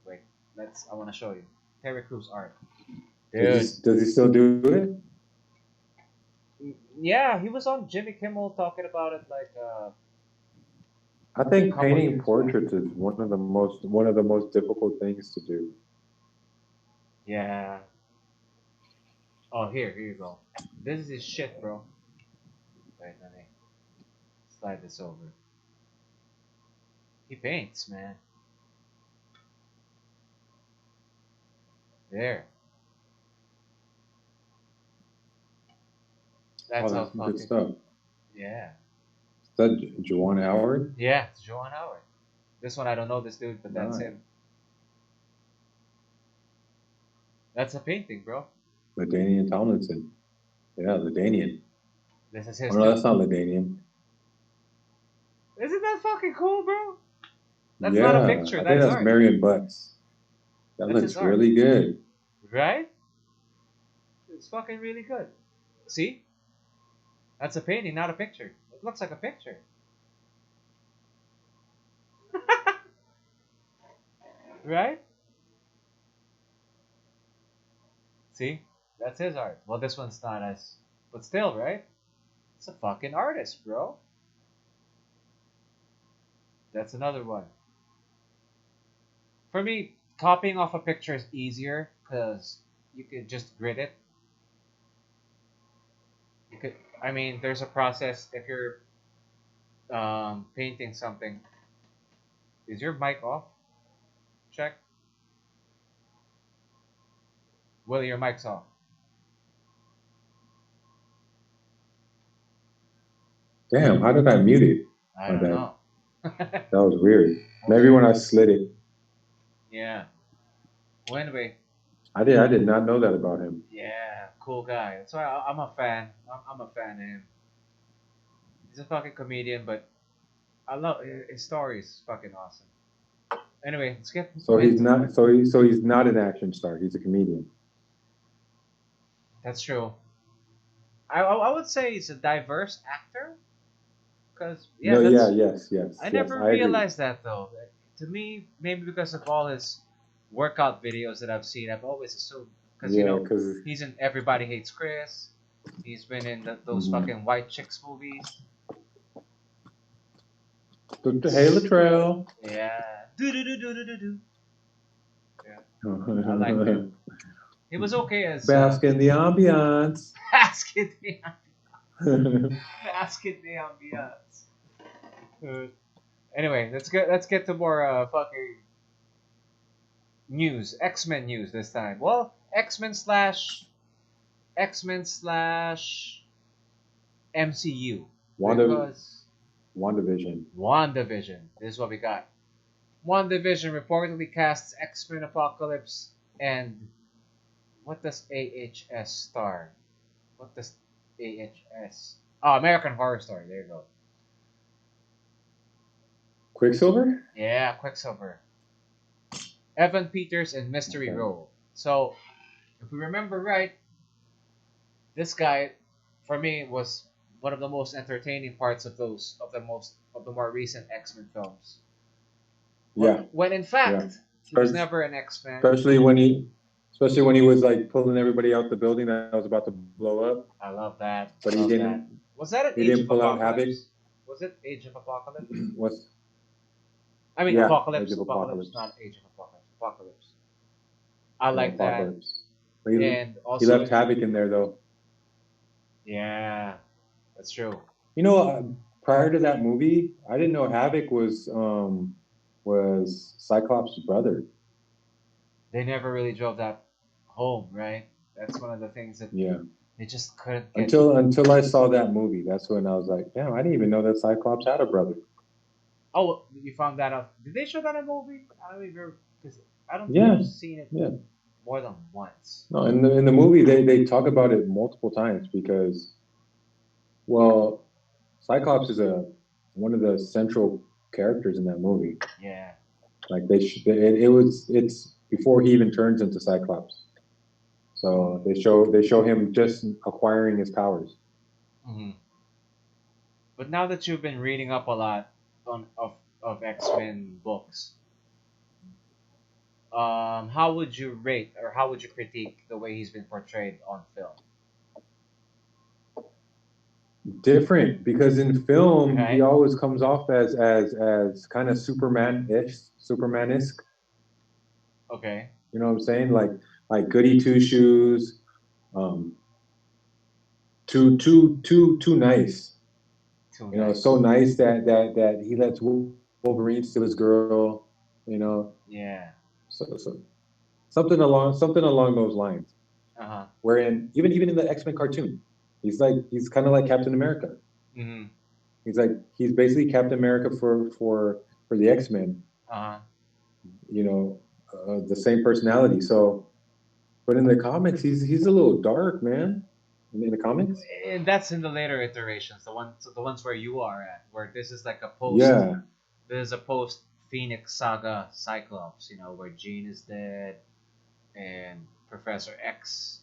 Wait, I want to show you Terry Crews art, dude. Does he still do it? Yeah, he was on Jimmy Kimmel talking about it like I a think couple painting years back. portraits is one of the most difficult things to do. Yeah. Oh, here you go. This is his shit, bro. Wait, let me slide this over. He paints, man. There. Oh, That's how that's some good fucking. stuff. Yeah. Is that Juwan Howard? Yeah, it's Joan Howard. This one I don't know this dude, but that's Nice. him. That's a painting, bro. Ladanian Tomlinson. Yeah, Ladanian. This is his Oh no, dude. that's not Ladanian. Isn't that fucking cool, bro? That's not a Yeah, picture. I think That's that's art. Marion Butts. That That's his looks art, really good. right? It's fucking really good. See? That's a painting, not a picture. It looks like a picture. Right? See? That's his art. Well, this one's not as. But still, right? It's a fucking artist, bro. That's another one. For me, copying off a picture is easier because you could just grid it. You could. I mean, there's a process if you're painting something. Is your mic off? Check. Willie, your mic's off. Damn, how did I mute it? I My don't bad. know. That was weird. Maybe when I slid it. Yeah. Well, anyway, I did not know that about him. yeah, cool guy. That's why I'm a fan. I'm a fan of him. He's a fucking comedian, but I love his story is fucking awesome. Anyway, let's get So he's into. not he's not an action star. He's a comedian. That's true. I would say he's a diverse actor. Cause yeah, No, that's. yes. I never I agree. realized that though. To me, maybe because of all his workout videos that I've seen, I've always assumed because Yeah, because he's in Everybody Hates Chris. He's been in those fucking white chicks movies. hey Latrell. Yeah. Do do do do do do do. Yeah. I like him. He was okay as Bask in the ambiance. basket the basket the ambiance. Anyway, let's get to more fucking news. X-Men news this time. Well, X-Men slash MCU. Because WandaVision. WandaVision. This is what we got. WandaVision reportedly casts X-Men Apocalypse and what does AHS star? What does AHS? Oh, American Horror Story. There you go. Quicksilver? Yeah, Quicksilver. Evan Peters in Mystery Okay. Role. So, if we remember right, this guy, for me, was one of the most entertaining parts of the more recent X-Men films. Yeah. When in fact, Yeah. he was never an X-Men. Especially when he was like pulling everybody out the building that was about to blow up. I love that. But Love he that. didn't Was that an he Age didn't of pull out Apocalypse? Havoc. Was it Age of Apocalypse? What's I mean, Yeah, Apocalypse. Age of Apocalypse, Apocalypse. not Age of Apocalypse. Apocalypse. I yeah, like that. Apocalypse. But he And also, left Havoc in there though. yeah, that's true. You know, prior to that movie, I didn't know Havoc was Cyclops' brother. They never really drove that home, right? That's one of the things that Yeah. They just couldn't get. Until I saw that movie. That's when I was like, damn, I didn't even know that Cyclops had a brother. Oh, you found that out? Did they show that in a movie? I don't even because I don't think Yeah, I've seen it yeah. more than once. No, in the movie they talk about it multiple times because, well, Cyclops is a one of the central characters in that movie. Yeah. Like it's before he even turns into Cyclops. So they show him just acquiring his powers. Hmm. But now that you've been reading up a lot on of X-Men books, how would you rate or how would you critique the way he's been portrayed on film? Different because in film he Right? always comes off as kind of Superman-esque. Okay. You know what I'm saying? Like goody two shoes, um, too nice. Too You know, nice. so nice that he lets Wolverine steal his girl. You know, Yeah. so something along those lines. Uh huh. Wherein even in the X-Men cartoon, he's kind of like Captain America. Mm-hmm. He's basically Captain America for the X-Men. Uh huh. You know, the same personality. So, but in the comics, he's a little dark, man. In the comics, And that's in the later iterations, the ones where you are at, where this is like a post. yeah, There's a post Phoenix Saga Cyclops, where Jean is dead and Professor X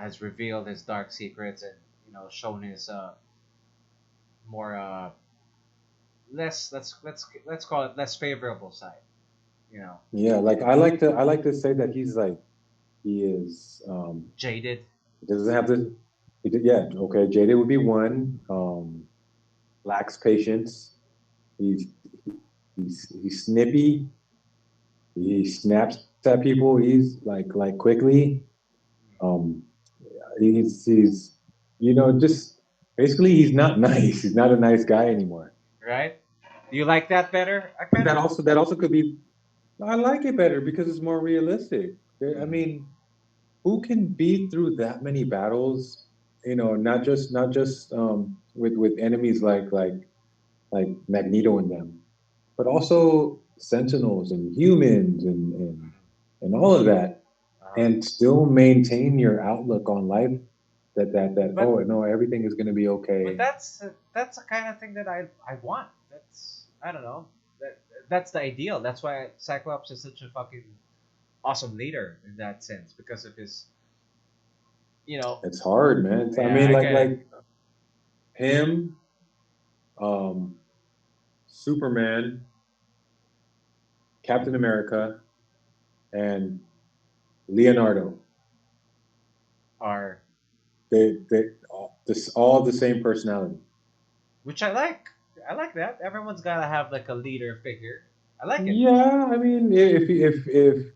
has revealed his dark secrets and shown his more less let's call it less favorable side. You know, yeah. Like I like to say that he's like he is. jaded. He doesn't have the. Yeah, okay. Jaded would be one. Lacks patience. He's he's snippy. He snaps at people. He's like quickly. Um, he's just basically he's not nice. He's not a nice guy anymore. Right? Do you like that better? I But kind of. that also could be. I like it better because it's more realistic. I Mm, mean, who can be through that many battles? You know, not just with enemies like Magneto and them, but also Sentinels and humans and all of that, uh, and still maintain your outlook on life that but oh no, everything is going to be but okay. that's the kind of thing that I want. That's I don't know. That's the ideal. That's why Cyclops is such a fucking awesome leader in that sense because of his you know It's hard, man. I yeah, mean, I get it. like him, um, Superman, Captain America, and Leonardo. Are They all the same personality. which I like. I like that. Everyone's gotta have like a leader figure. I like it. Yeah, I mean, if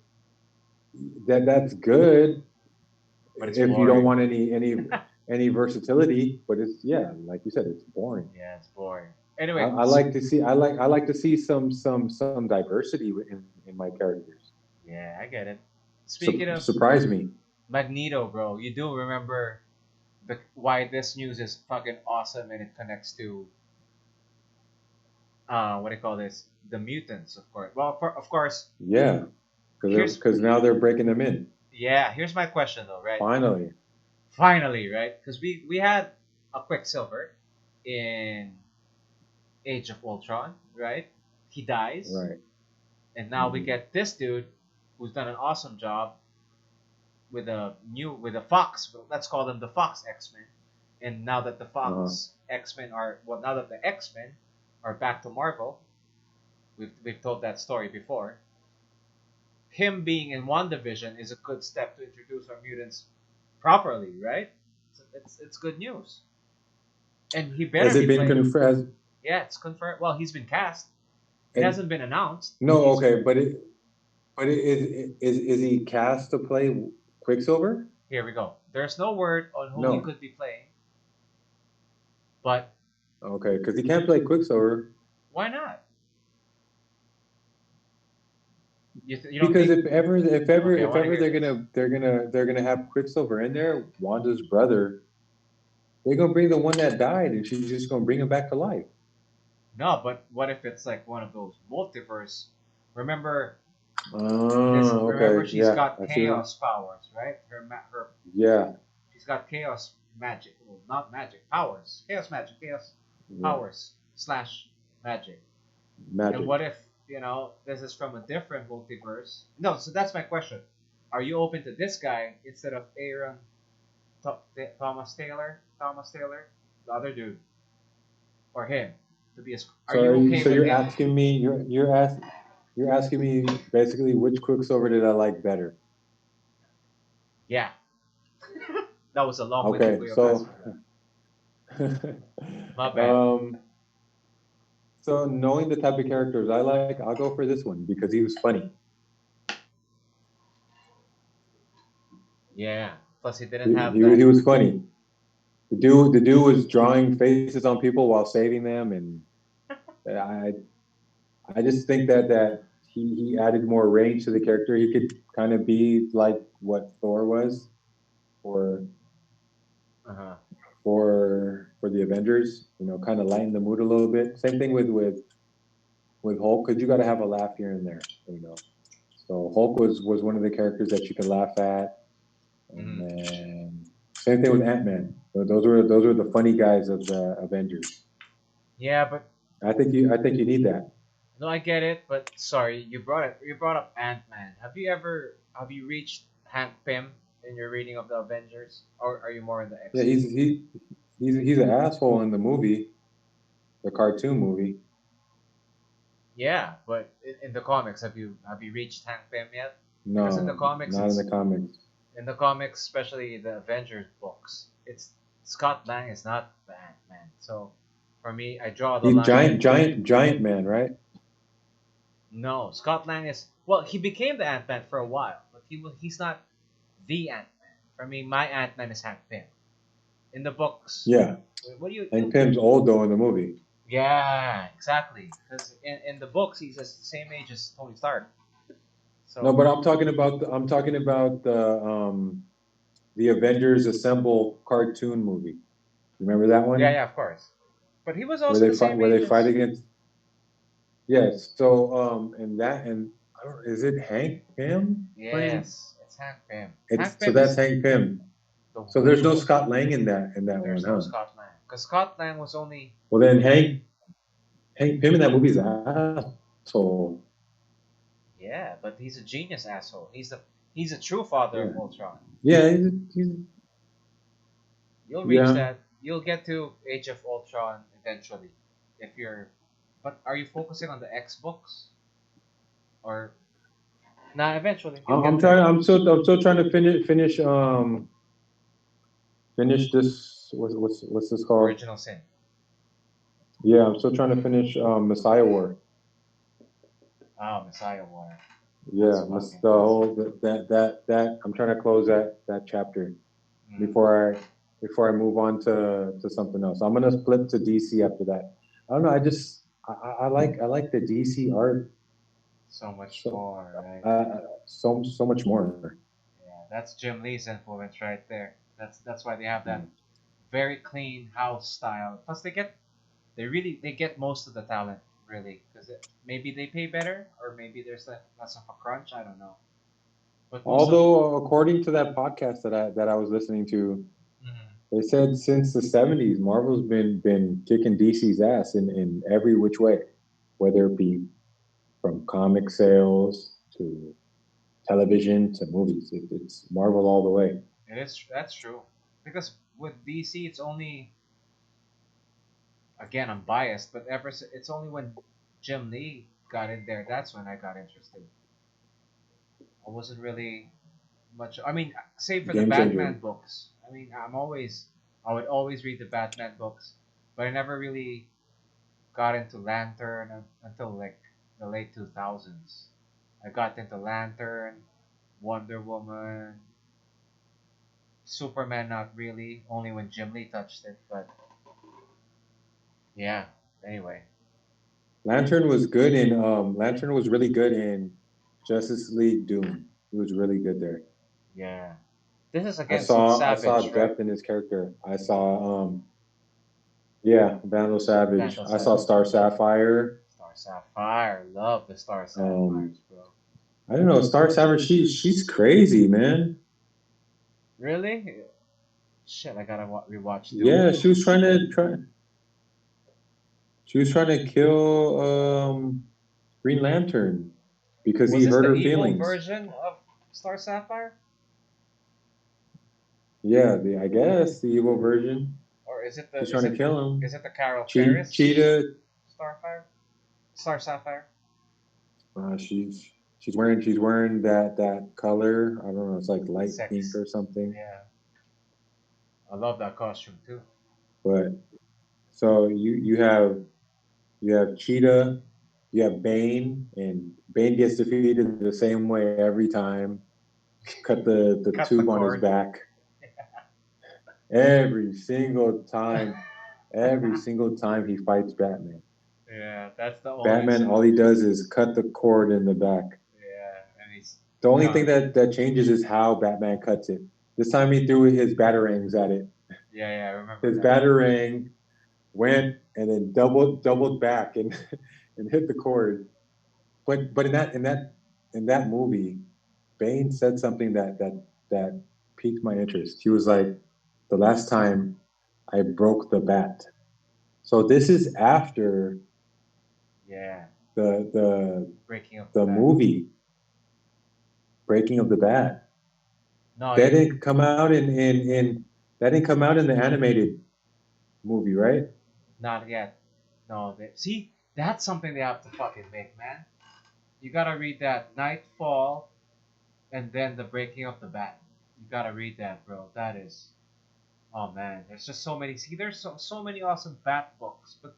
that's good, But it's if you don't boring. want any versatility, but it's yeah, like you said, it's boring. Yeah, it's boring. I like to see I like to see some diversity in my characters. Yeah, I get it. Speaking of Surprise me. Magneto, bro, you do remember why this news is fucking awesome and it connects to what do you call this? The mutants, of course. Well, of course, Yeah, here's because now they're breaking them in. yeah, here's my question though, right? Finally. Finally, right? Because we had a Quicksilver in Age of Ultron, right? He dies, Right. and now we Hmm. get this dude who's done an awesome job with a Fox. Let's call them the Fox X-Men. And now that the Uh-huh. Fox X-Men are now that the X-Men are back to Marvel, we've told that story before. Him being in WandaVision is a good step to introduce our mutants properly, right? It's good news. And he better Has be it been playing. confirmed? Yeah, it's confirmed. Well, he's been cast. It hasn't been announced, but No, he's okay, but is he cast to play Quicksilver? here. We go. There's no word on who he No. could be playing, but Okay, because he can't play Quicksilver why not? You don't Because think? Okay, I if want to ever hear this. they're gonna have Quicksilver in there, Wanda's brother, they're gonna bring the one that died, and she's just gonna bring him back to life. No, but what if it's like one of those multiverse? Remember this? Oh, Remember okay, she's yeah, got I see. chaos powers, right? Her Yeah, she's got chaos magic. Well, not magic powers. Chaos magic. Chaos yeah, powers slash magic. And magic. what if this is from a different multiverse? No, so that's my question. Are you open to this guy instead of Aaron Thomas Taylor? Thomas Taylor, the other dude, or him to be a? Are So you okay so with you're him? asking me you're asking me basically which Quicksilver did I like better? Yeah, that was a long-winded Okay, way of so asking that. My bad. um, so knowing the type of characters I like, I'll go for this one because he was funny. Yeah. Plus, he didn't have He that. was funny. The dude was drawing faces on people while saving them, and I I just think that he added more range to the character. He could kind of be like what Thor was for Uh huh. for the Avengers. You know, kind of lighten the mood a little bit. Same thing with Hulk, because you got to have a laugh here and there. You know, so Hulk was one of the characters that you could laugh at, and Hmm. then same thing with Ant-Man. Those were the funny guys of the Avengers. Yeah, but I think you need that. no, I get it. But sorry, you brought it. You brought up Ant Man. Have you reached Hank Pym in your reading of the Avengers, or are you more in the Yeah, X Men? he's an asshole in the movie, the cartoon movie. Yeah, but in the comics, have you reached Hank Pym yet? Because in the No, comics, not in the comics. especially the Avengers books, it's Scott Lang is not the Ant Man. So for me, I draw the He's line. giant man, right? No, Scott Lang is well. He became the Ant Man for a while, but he's not the Ant Man. For me, my Ant Man is Hank Pym. In the books, Yeah. what do And Pym's old though in the movie. yeah, exactly. Because in the books, he's the same age as Tony Stark. No, So but I'm talking about the Avengers Assemble cartoon movie. Remember that yeah, one yeah, of course. But he was also the same where age they fight as. against? Yes. So and that and I don't, is it Hank Pym playing? Yes, it's Hank Pym. It's Hank so Pym that's is Hank Pym. the So there's no Scott Lang in that one, there's no huh? Scott Lang because Scott Lang was only. Well then Hank Pym in that movie is an asshole. Yeah, but he's a genius asshole. He's a true father Yeah. of Ultron. Yeah, he's You'll reach yeah. that. You'll get to Age of Ultron eventually, if you're. But are you focusing on the X books or? Nah, eventually you'll I'm get trying. there. I'm still trying to finish this. What's this called? Original Sin. Yeah, I'm still trying to finish Messiah War. Oh, Messiah War. Yeah, That's fucking the awesome. whole that I'm trying to close that chapter Mm, before I move on to something else. I'm gonna flip to DC after that. I don't know. I like the DC art so much so more, right? so much more. Yeah, that's Jim Lee's influence right there. That's why they have that very clean house style. Plus, they get most of the talent really because maybe they pay better or maybe there's less of a crunch. I don't know. But most of. Although, according to that podcast that I was listening to, Mhm. they said since the '70s, Marvel's been kicking DC's ass in every which way, whether it be from comic sales to television to movies. It's Marvel all the way. That's true. Because with DC, it's only again I'm biased, but it's only when Jim Lee got in there that's when I got interested. I wasn't really much. I mean, save for the Game changer. Batman books. I mean, I would always read the Batman books, but I never really got into Lantern until like the late 2000s. I got into Lantern, Wonder Woman, Superman, not really, only when Jim Lee touched it. But yeah, anyway. Lantern was really good in Justice League Doom. He was really good there. Yeah. This is I against saw Savage, right? depth in his character. I saw yeah, Vandal Savage. Vandal I saw Savage. Star Sapphire. Star Sapphire. Love the Star Um, Sapphires, bro. I don't know, Star Sapphire. She's crazy, man. Really? Shit, I gotta rewatch Doom. Yeah, She was trying to kill Green Lantern because Was he this hurt the her evil feelings. version of Star Sapphire? Yeah, I guess the evil version. Or is it She's trying to kill him. the Carol Ferris Cheetah. Starfire? Star Sapphire? She's wearing that color. I don't know. It's like light Sex. pink or something. Yeah. I love that costume too. But so you have Cheetah, you have Bane, and Bane gets defeated the same way every time. Cut the Cut tube the on his cord. back. Every single time. Every single time he fights Batman. Yeah, that's the only Batman, all he does is cut the cord in the back. Yeah, and he's The only done. thing that changes is how Batman cuts it. This time he threw his batarangs at it. Yeah, I remember His that. batarang went and then doubled back and and hit the cord. But in that movie, Bane said something that piqued my interest. He was like, "The last time I broke the bat." So this is after Yeah, the breaking up the bat. movie Breaking of the Bat. No, That didn't come out in that didn't come out in the animated movie, right? not yet. No, see, that's something they have to fucking make, man. You gotta read that Nightfall, and then the Breaking of the Bat. You gotta read that, bro. That is, oh man, there's just so many. See, there's so many awesome Bat books, but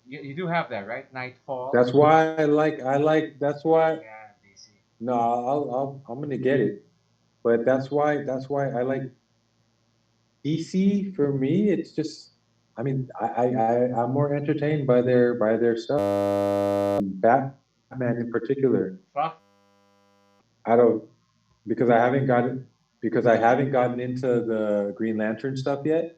you do have that, right? Nightfall. That's why that's why Yeah, DC. no, I'm gonna get it. But that's why I like DC. For me, it's just I mean I'm more entertained by their stuff. Batman in particular. Fuck. I don't because I haven't gotten into the Green Lantern stuff yet.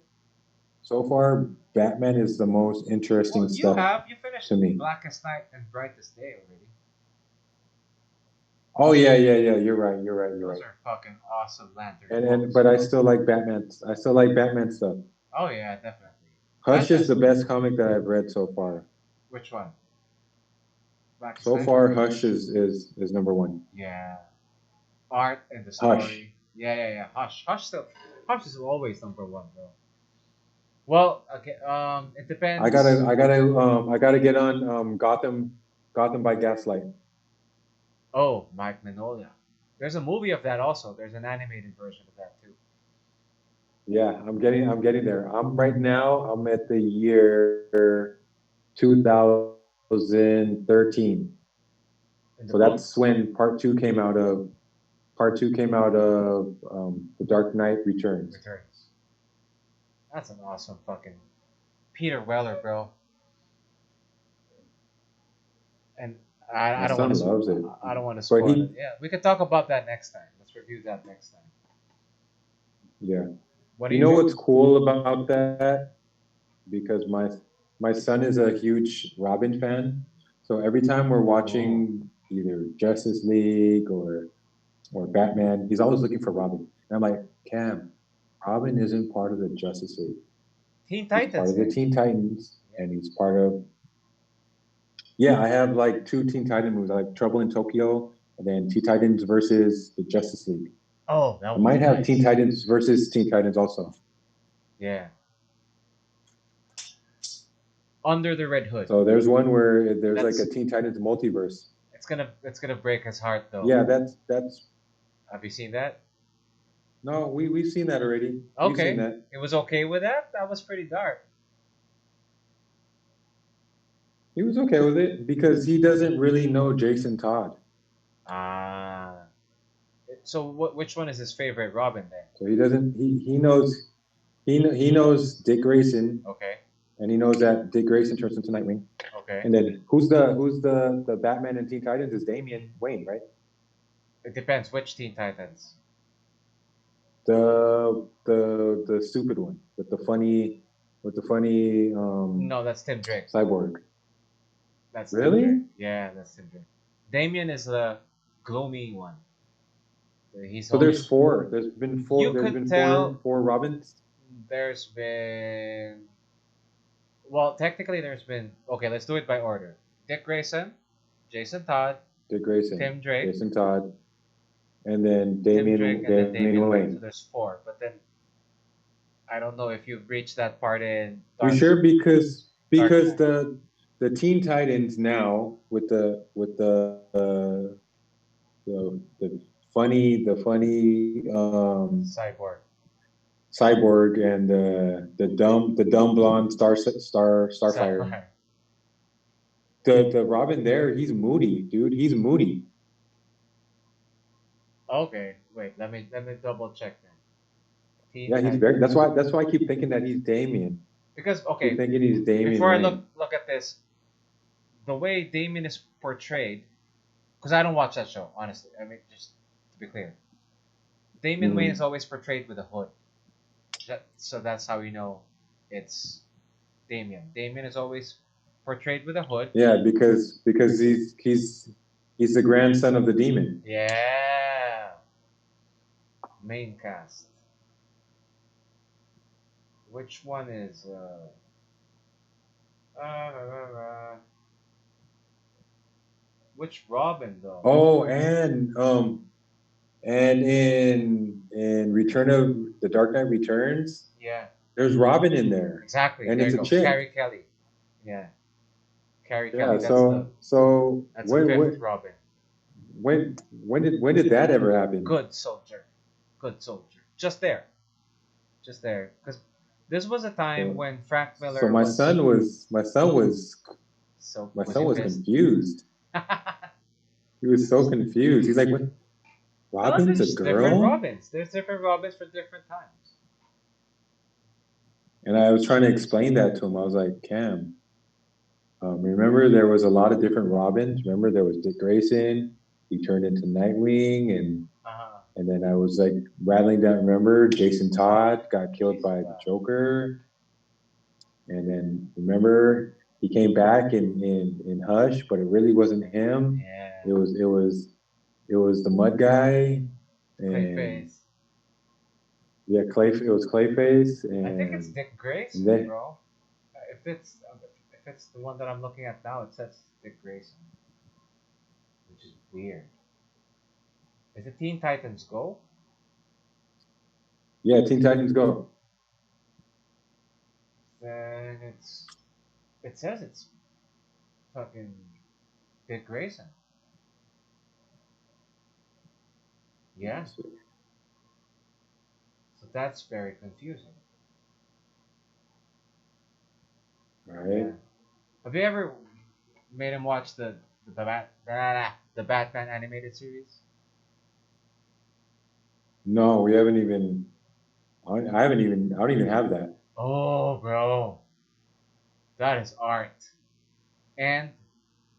So far, Batman is the most interesting Well, stuff you finished to me. Blackest Night and Brightest Day already. Oh yeah. You're right. Those are fucking awesome Lantern. And but I still like Batman. I still like Batman stuff. Oh yeah, definitely. Hush is the best comic that I've read so far. Which one? Blackest So Night? far, Hush is number one. Yeah. Art and the story. Hush. Yeah. Hush is always number one, bro. Well, okay. It depends. I gotta get on Gotham by Gaslight. Oh, Mike Mignola. There's a movie of that also. There's an animated version of that too. Yeah, I'm getting there. I'm at the year 2013. So that's when part two came out of The Dark Knight Returns. That's an awesome fucking Peter Weller, bro. And I don't want to. loves it. I don't want to spoil it. Yeah, we could talk about that next time. Let's review that next time. Yeah. What do you know what's cool about that? Because my son is a huge Robin fan. So every time we're watching either Justice League or Batman, he's always looking for Robin. And I'm like, Cam, Robin isn't part of the Justice League. Teen Titans. He's part of the Teen Titans, and he's part of. Yeah, I have like 2 Teen Titan movies. I like Trouble in Tokyo, and then Teen Titans versus the Justice League. Oh, that I might have Teen Titans versus Teen Titans also. Yeah. Under the Red Hood. So there's one where there's like a Teen Titans multiverse. It's gonna break his heart though. Yeah, that's. Have you seen that? No, we've seen that already. Okay. Seen that. It was okay with that? That was pretty dark. He was okay with it because he doesn't really know Jason Todd. Ah. So which one is his favorite Robin then? So he doesn't. He knows Dick Grayson. Okay. and he knows that Dick Grayson turns into Nightwing. Okay. And then who's the Batman in Teen Titans is Damian Wayne, right? It depends which Teen Titans. The stupid one with the funny No, that's Tim Drake. cyborg. That's Really? Tim Drake. Yeah, that's Tim Drake. Damien is the gloomy one. He's So always, there's four. There's been four. You There's could been tell- four Robins. there's been, well, technically there's been, okay, let's do it by order. Dick Grayson, Jason Todd, Dick Grayson, Tim Drake, Jason Todd, and then Tim Damian Drake, and then Damian Wayne. Wayne. So there's four. But then I don't know if you've reached that part in You sure? Because Dark the Teen Titans now with the funny Cyborg. cyborg and the dumb blonde Starfire. The Robin there, he's moody, dude. He's moody. Okay, wait. Let me double check then. Teen Yeah, he's Titans. very. That's why I keep thinking that he's Damien. Because I okay, keep thinking he's Damien. before I Wayne. look at this, the way Damien is portrayed, because I don't watch that show, honestly. I mean, just to be clear, Damien Wayne is always portrayed with a hood. So that's how you know it's Damien. Damien is always portrayed with a hood. Yeah, because he's the grandson of the demon. Yeah. Main cast. Which one is which Robin though? Oh, and in Return of the Dark Knight Returns, Yeah, there's Robin in there. exactly. And there it's you a go. chick. Carrie Kelly. Yeah. Carrie Yeah, Kelly. That's so the fifth Robin. when did that ever happen? Good soldier. Good soldier. Just there. Because this was a time when Frank Miller. So my son was So confused. He was so confused. He's like, "What? Robin's there's a different girl?" Robins. There's different Robins for different times. And I was trying to explain that to him. I was like, "Cam, remember there was a lot of different Robins. Remember there was Dick Grayson. He turned into Nightwing, and then I was like rattling down. Remember Jason Todd got killed by the Joker, and then remember he came back in Hush, but it really wasn't him. Yeah. It was the Mud Guy, and Clayface. yeah, it was Clayface, and I think it's Dick Grayson, then- bro. If it's the one that I'm looking at now, it says Dick Grayson, which is weird. Is it Teen Titans Go? yeah, Teen Titans Go. Then it says it's fucking Dick Grayson. Yeah. So that's very confusing. Right. Yeah. Have you ever made him watch the Batman animated series? No, we haven't even. I don't even have that. Oh, bro, that is art, and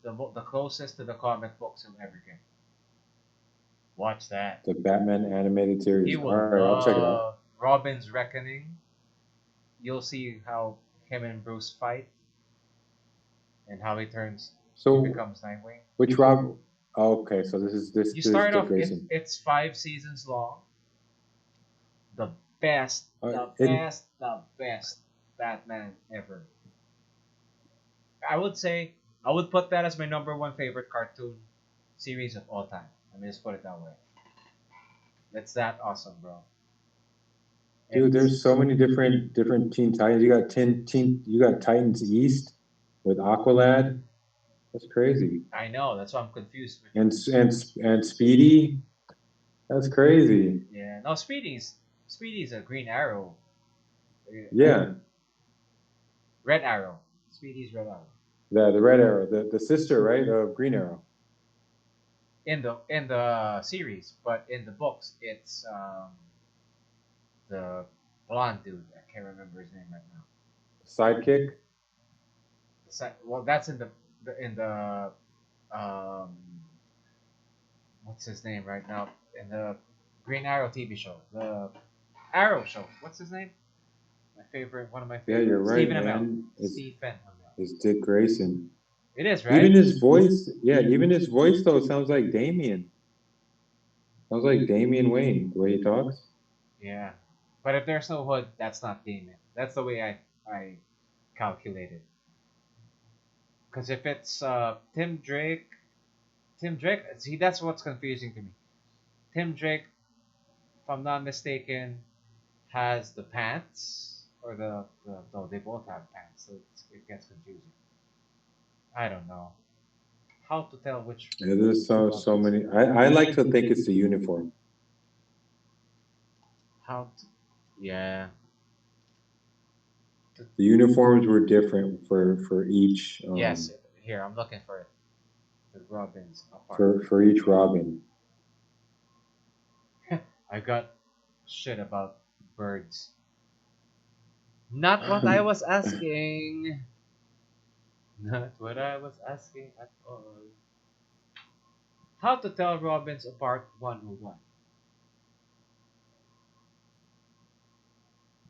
the closest to the comic books you'll ever get. Watch that. The Batman animated series. You will All right, I'll check it out. love Robin's Reckoning. You'll see how him and Bruce fight, and how he So becomes Nightwing. which Rob? Oh, okay, so this is You start Dick off. Grayson. It's 5 seasons long. The best, it- the best Batman ever. I would put that as my number one favorite cartoon series of all time. Let me just put it that way. It's that awesome, bro. Dude, there's so many different Teen Titans. You got Titans East with Aqualad. That's crazy. I know. That's why I'm confused. And Speedy. That's crazy. Yeah. No, Speedy's a Green Arrow. Yeah, Red Arrow. Speedy's Red Arrow. the Red Arrow, the sister, right, of Green Arrow. In the series, but in the books, it's the blonde dude. I can't remember his name right now. Sidekick. Well, that's in the um what's his name right now in the Green Arrow TV show, the Arrow show. What's his name? One of my Yeah, favorite. you're right, Stephen Amell. man. Stephen Amell. It's Dick Grayson. It is Even right. his voice, yeah, even his voice though sounds like Damien. Sounds like Damian Wayne, the way he talks. Yeah, but if there's no hood, that's not Damon. That's the way I calculated. Because if it's Tim Drake, see that's what's confusing to me. Tim Drake, if I'm not mistaken, has the pants or the no, they both have pants, so it gets confusing. I don't know how to tell which. Yeah, there's so many. I like to think it's the uniform. How to, yeah. The uniforms were different for each Yes, here I'm looking for it. The Robins apart. for each Robin. I got shit about birds. Not what I was asking. Not what I was asking at all. How to tell Robins apart 101.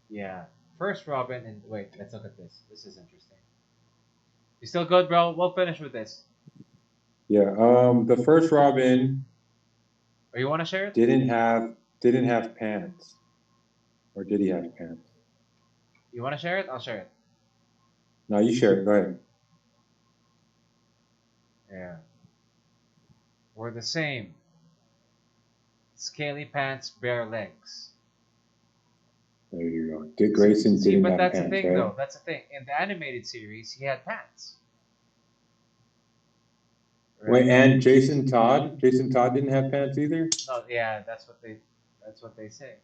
Yeah. First Robin and wait, let's look at this. This is interesting. You still good, bro? We'll finish with this. Yeah, the first Robin Or you wanna share it? didn't have pants, or did he have pants? You wanna share it? I'll share it. No, you share it. Go ahead. Yeah. We're the same. Scaly pants, bare legs. There you go. Dick Grayson See, didn't but have that's the pants, thing, right? though. That's the thing. In the animated series, he had pants. Wait, and Jason Todd? Jason Todd didn't have pants either? No, yeah, that's what they say.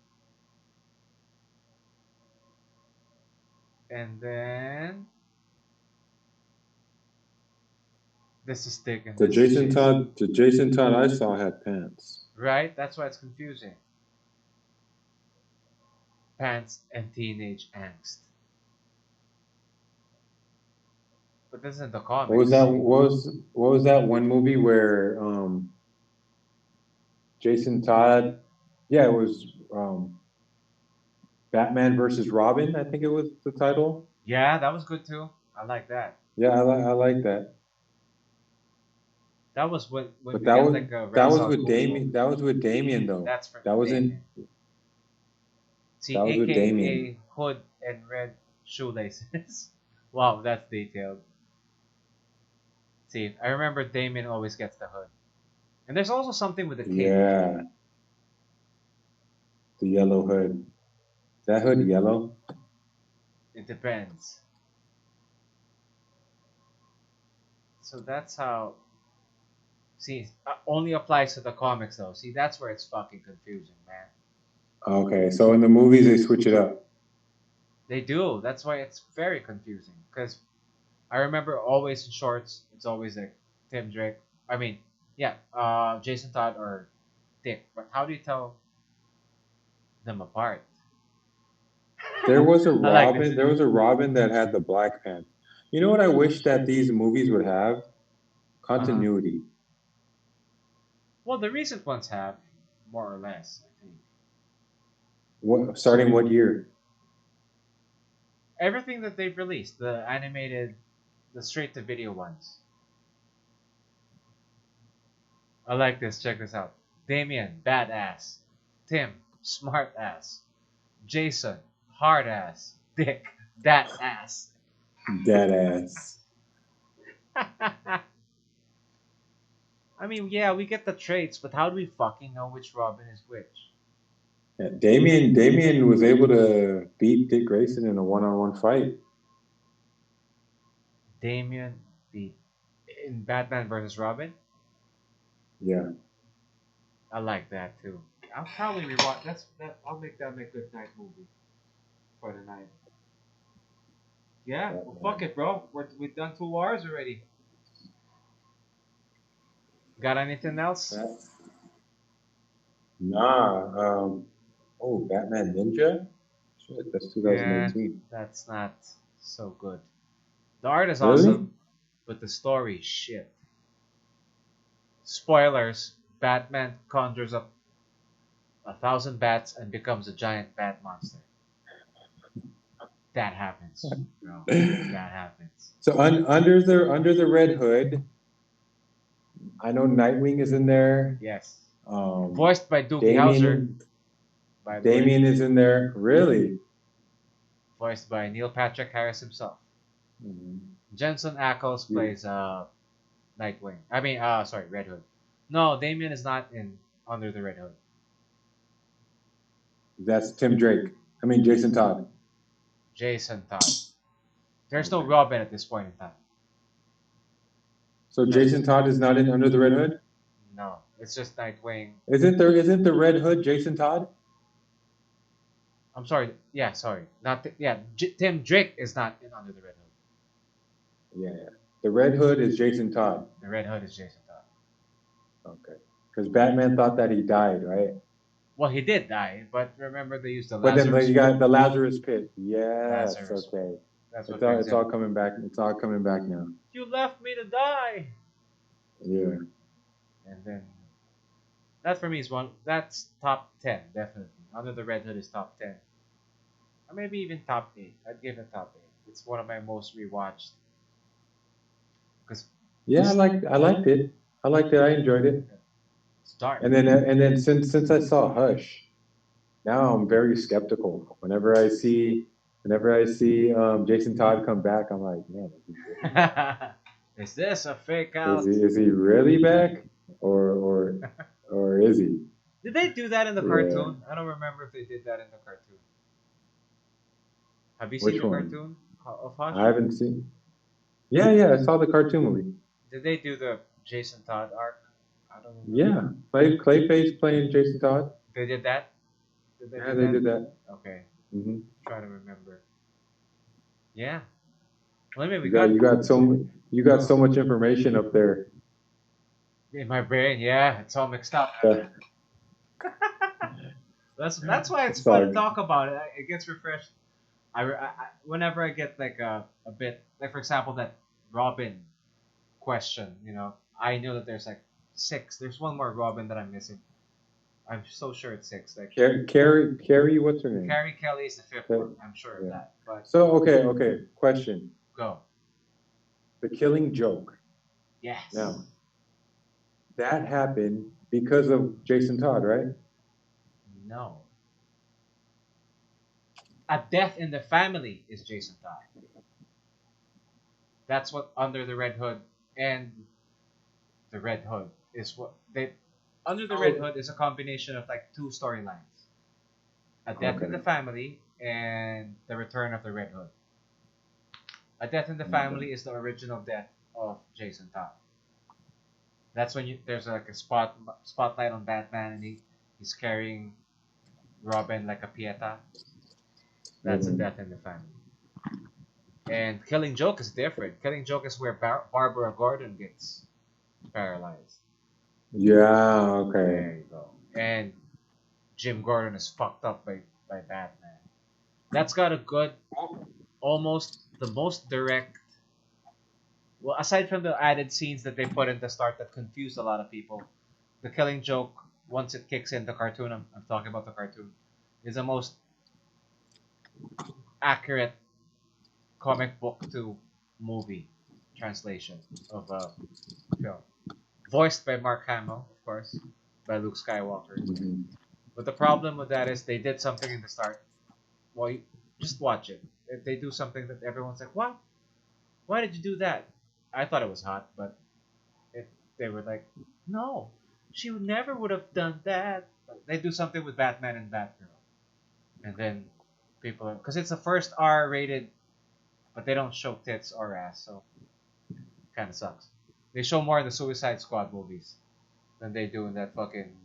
And then this is Dick and The this is Jason Todd I saw had pants. right. That's why it's confusing. Pants and teenage angst. But this isn't the comics. What was that? What was that one movie where Jason Todd? Yeah, it was Batman versus Robin. I think it was the title. Yeah, that was good too. I like that. Yeah, I like that. That was when But we that get was like a that was Renaissance with movie. Damien. That was with Damien though. That's for That wasn't. Damien. See, That was with Damien. AKA hood and red shoelaces. Wow, that's detailed. See, I remember Damien always gets the hood. And there's also something with the cape. Yeah, the yellow hood. Is that hood yellow? It depends. So that's how. See, only applies to the comics though. See, that's where it's fucking confusing, man. Okay, so in the movies they switch it up. They do. That's why it's very confusing. Because I remember always in shorts, it's always like Tim Drake. I mean, yeah, Jason Todd or Dick. But how do you tell them apart? There was a I like this. Robin. There was a Robin that had the black pants. You know what I wish that these movies would have? Continuity. Well, the recent ones have, more or less, I think. What starting what year? Everything that they've released, the animated, the straight to video ones. I like this. Check this out. Damien, badass. Tim, smart ass. Jason, hard ass. Dick, that ass. Dead ass. I mean, yeah, we get the traits, but how do we fucking know which Robin is which? Yeah, Damien was able to beat Dick Grayson in a one-on-one fight. Damien beat in Batman versus Robin. Yeah. I like that too. I'll probably rewatch. I'll make that my good night movie for the night. Yeah, well, fuck it, bro. We've done 2 hours already. Got anything else? Nah. Oh, Batman Ninja? Shit, that's 2018. That's not so good. The art is Really? awesome, but the story shit. Spoilers: Batman conjures up 1,000 bats and becomes a giant bat monster. That happens, bro. That happens. So under the Red Hood, I know Nightwing is in there. Yes. Um, Voiced by Doogie Howser, Damien, by the way. Damien is in there. Really? Voiced by Neil Patrick Harris himself. Mhm. Jensen Ackles plays Nightwing. Sorry, Red Hood. No, Damien is not in Under the Red Hood. That's Tim Drake. I mean Jason Todd. Jason Todd. There's no Robin at this point in time. So Jason Todd is not in Under the Red Hood? No, it's just Nightwing. Isn't the Red Hood Jason Todd? I'm sorry. Yeah, sorry. Tim Drake is not in Under the Red Hood. Yeah. The Red Hood is Jason Todd. The Red Hood is Jason Todd. Okay. Because Batman thought that he died, right? Well, he did die, but remember they used the But Lazarus. then you got the Lazarus Pit. Yes, Lazarus. okay. That's what It's all coming back. It's all coming back now. You left me to die. Yeah. And then that for me is one. That's top 10 definitely. Under the Red Hood is top 10, or maybe even top 8. I'd give it top 8. It's one of my most rewatched. Because Yeah, I liked it. I liked it. I enjoyed it. it's dark. And then since I saw Hush, now I'm very skeptical. Whenever I see Jason Todd come back, I'm like, man, Is this a fake out? is he really back, or is he? Did they do that in the Yeah. cartoon? I don't remember if they did that in the cartoon. Have you seen Which the one? cartoon of Hush? I haven't seen. Yeah, I saw the cartoon movie. Did they do the Jason Todd arc? I don't remember. Yeah, Clayface playing Jason Todd. They did that? Did Yeah, they did that. Okay. Hmm. Trying to remember. Yeah. Well, maybe You got so much information up there. in my brain. Yeah, it's all mixed up. Yeah. That's why it's fun to Sorry. talk about it. It gets refreshed. Whenever I get like a bit, like for example that Robin question, I know that there's like 6. There's one more Robin that I'm missing. I'm so sure it's 6. Like Carrie, what's her name? Carrie Kelly is the 5th Yeah. one. I'm sure of Yeah. that. But So okay. Question: go. The Killing Joke. Yes. Now, that happened because of Jason Todd, right? No. A death in the family is Jason Todd. That's what Under the Red Hood and the Red Hood is what they. Under the Red Hood is a combination of like 2 storylines: a death in Okay. the family and the return of the Red Hood. A death in the family is the original death of Jason Todd. That's when there's like a spotlight on Batman and he's carrying Robin like a pieta. That's a Mhm. death in the family. And Killing Joke is different. Killing Joke is where Barbara Gordon gets paralyzed. Yeah. Okay. There you go. And Jim Gordon is fucked up by Batman. That's got a good, almost the most direct. Well, aside from the added scenes that they put in the start that confused a lot of people, the Killing Joke, once it kicks in the cartoon, I'm talking about the cartoon, is the most accurate comic book to movie translation of a film. Voiced by Mark Hamill, of course, by Luke Skywalker. Mhm. But the problem with that is they did something in the start. Well, just watch it. If they do something that everyone's like, what? Why did you do that? I thought it was hot, but they were like, no, she never would have done that. They do something with Batman and Batgirl. And then people, because it's the first R-rated, but they don't show tits or ass, so kind of sucks. They show more in the Suicide Squad movies than they do in that fucking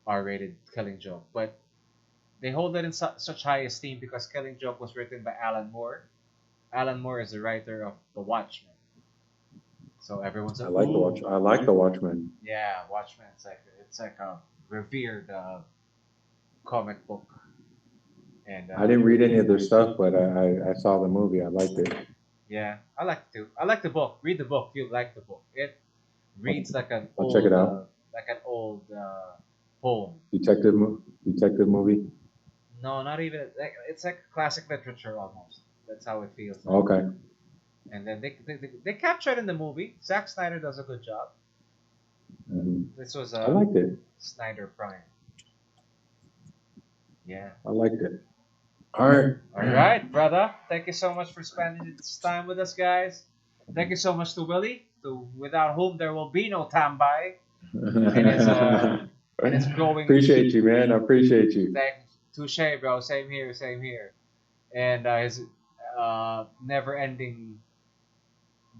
R-rated Killing Joke. But they hold it in such high esteem because Killing Joke was written by Alan Moore. Alan Moore is the writer of The Watchmen. So everyone's like, I like the "Ooh." Watch. I like the Watchmen. Yeah, Watchmen. It's like a revered comic book. And I didn't read any of their stuff, but I saw the movie. I liked it. Yeah, I like it too. I like the book. Read the book. You'll like the book. It reads like an I'll old, check it out. poem. Detective movie. No, not even. It's like classic literature almost. That's how it feels. Like. Okay. And then they capture it in the movie. Zack Snyder does a good job. This was I liked it. Snyder Prime. Yeah. I liked it. All right. All right, brother. Thank you so much for spending this time with us, guys. Thank you so much to Willie, without whom there will be no Tambaaaay. And it's growing. Appreciate you, man. I appreciate you. Touche, bro. Same here. Same here. And his never-ending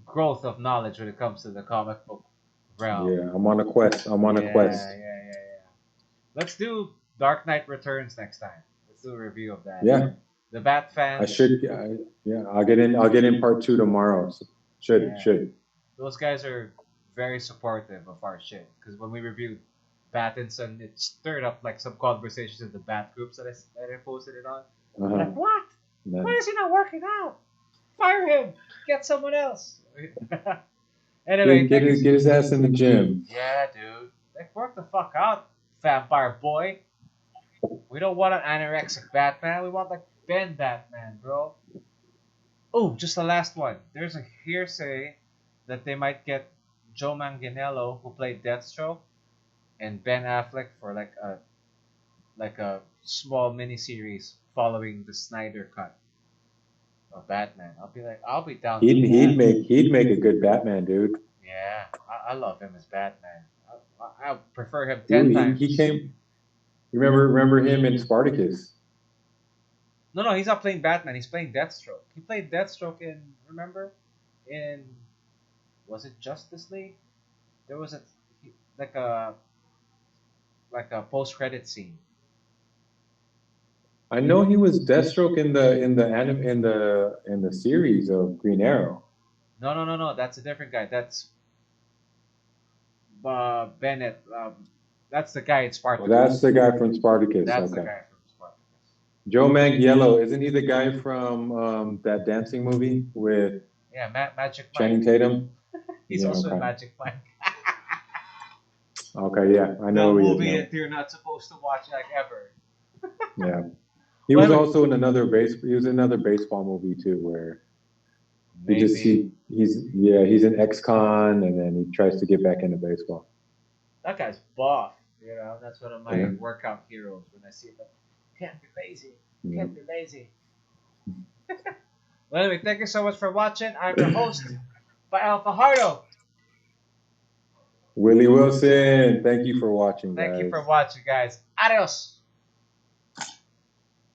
growth of knowledge when it comes to the comic book realm. Yeah, I'm on a quest. I'm on a quest. Yeah. Let's do Dark Knight Returns next time. Let's do a review of that. Yeah. The Bat fans. I should. Yeah, I'll get in part 2 tomorrow. So should. Those guys are very supportive of our shit because when we reviewed Pattinson, it stirred up like some conversations in the Bat groups that I posted it on. Like, what? Nice. Why is he not working out? Fire him. Get someone else. Anyway, get his ass in the gym. Yeah, dude. Like, work the fuck out, vampire boy. We don't want an anorexic Batman. We want like Ben Batman, bro. Oh, just the last one. There's a hearsay that they might get Joe Manganiello, who played Deathstroke, and Ben Affleck for like a small miniseries following the Snyder cut of Batman. I'll be down. He'd make a good Batman, dude. Yeah, I love him as Batman. I prefer him 10 times. He came. Remember him in Spartacus? No, he's not playing Batman. He's playing Deathstroke. He played Deathstroke was it Justice League? There was like a post-credit scene. I know he was Deathstroke in the series of Green Arrow. No. That's a different guy. That's Bennett. That's the guy in Spartacus. That's the guy from Spartacus. That's the guy from Spartacus. Joe Manganiello, isn't he the guy from that dancing movie with Magic Mike. Channing Tatum? He's also in Magic Mike. Okay, yeah, I know. The movie that you're not supposed to watch like ever. Yeah, he was also in another baseball movie too, where he's an ex-con and then he tries to get back into baseball. That guy's buff. You know, that's one of my workout heroes. When I see him, can't be lazy. Can't be lazy. Well, anyway, thank you so much for watching. I'm your host, Fajardo. Willie Wilson, thank you for watching, guys. Thank you for watching, guys. Adios.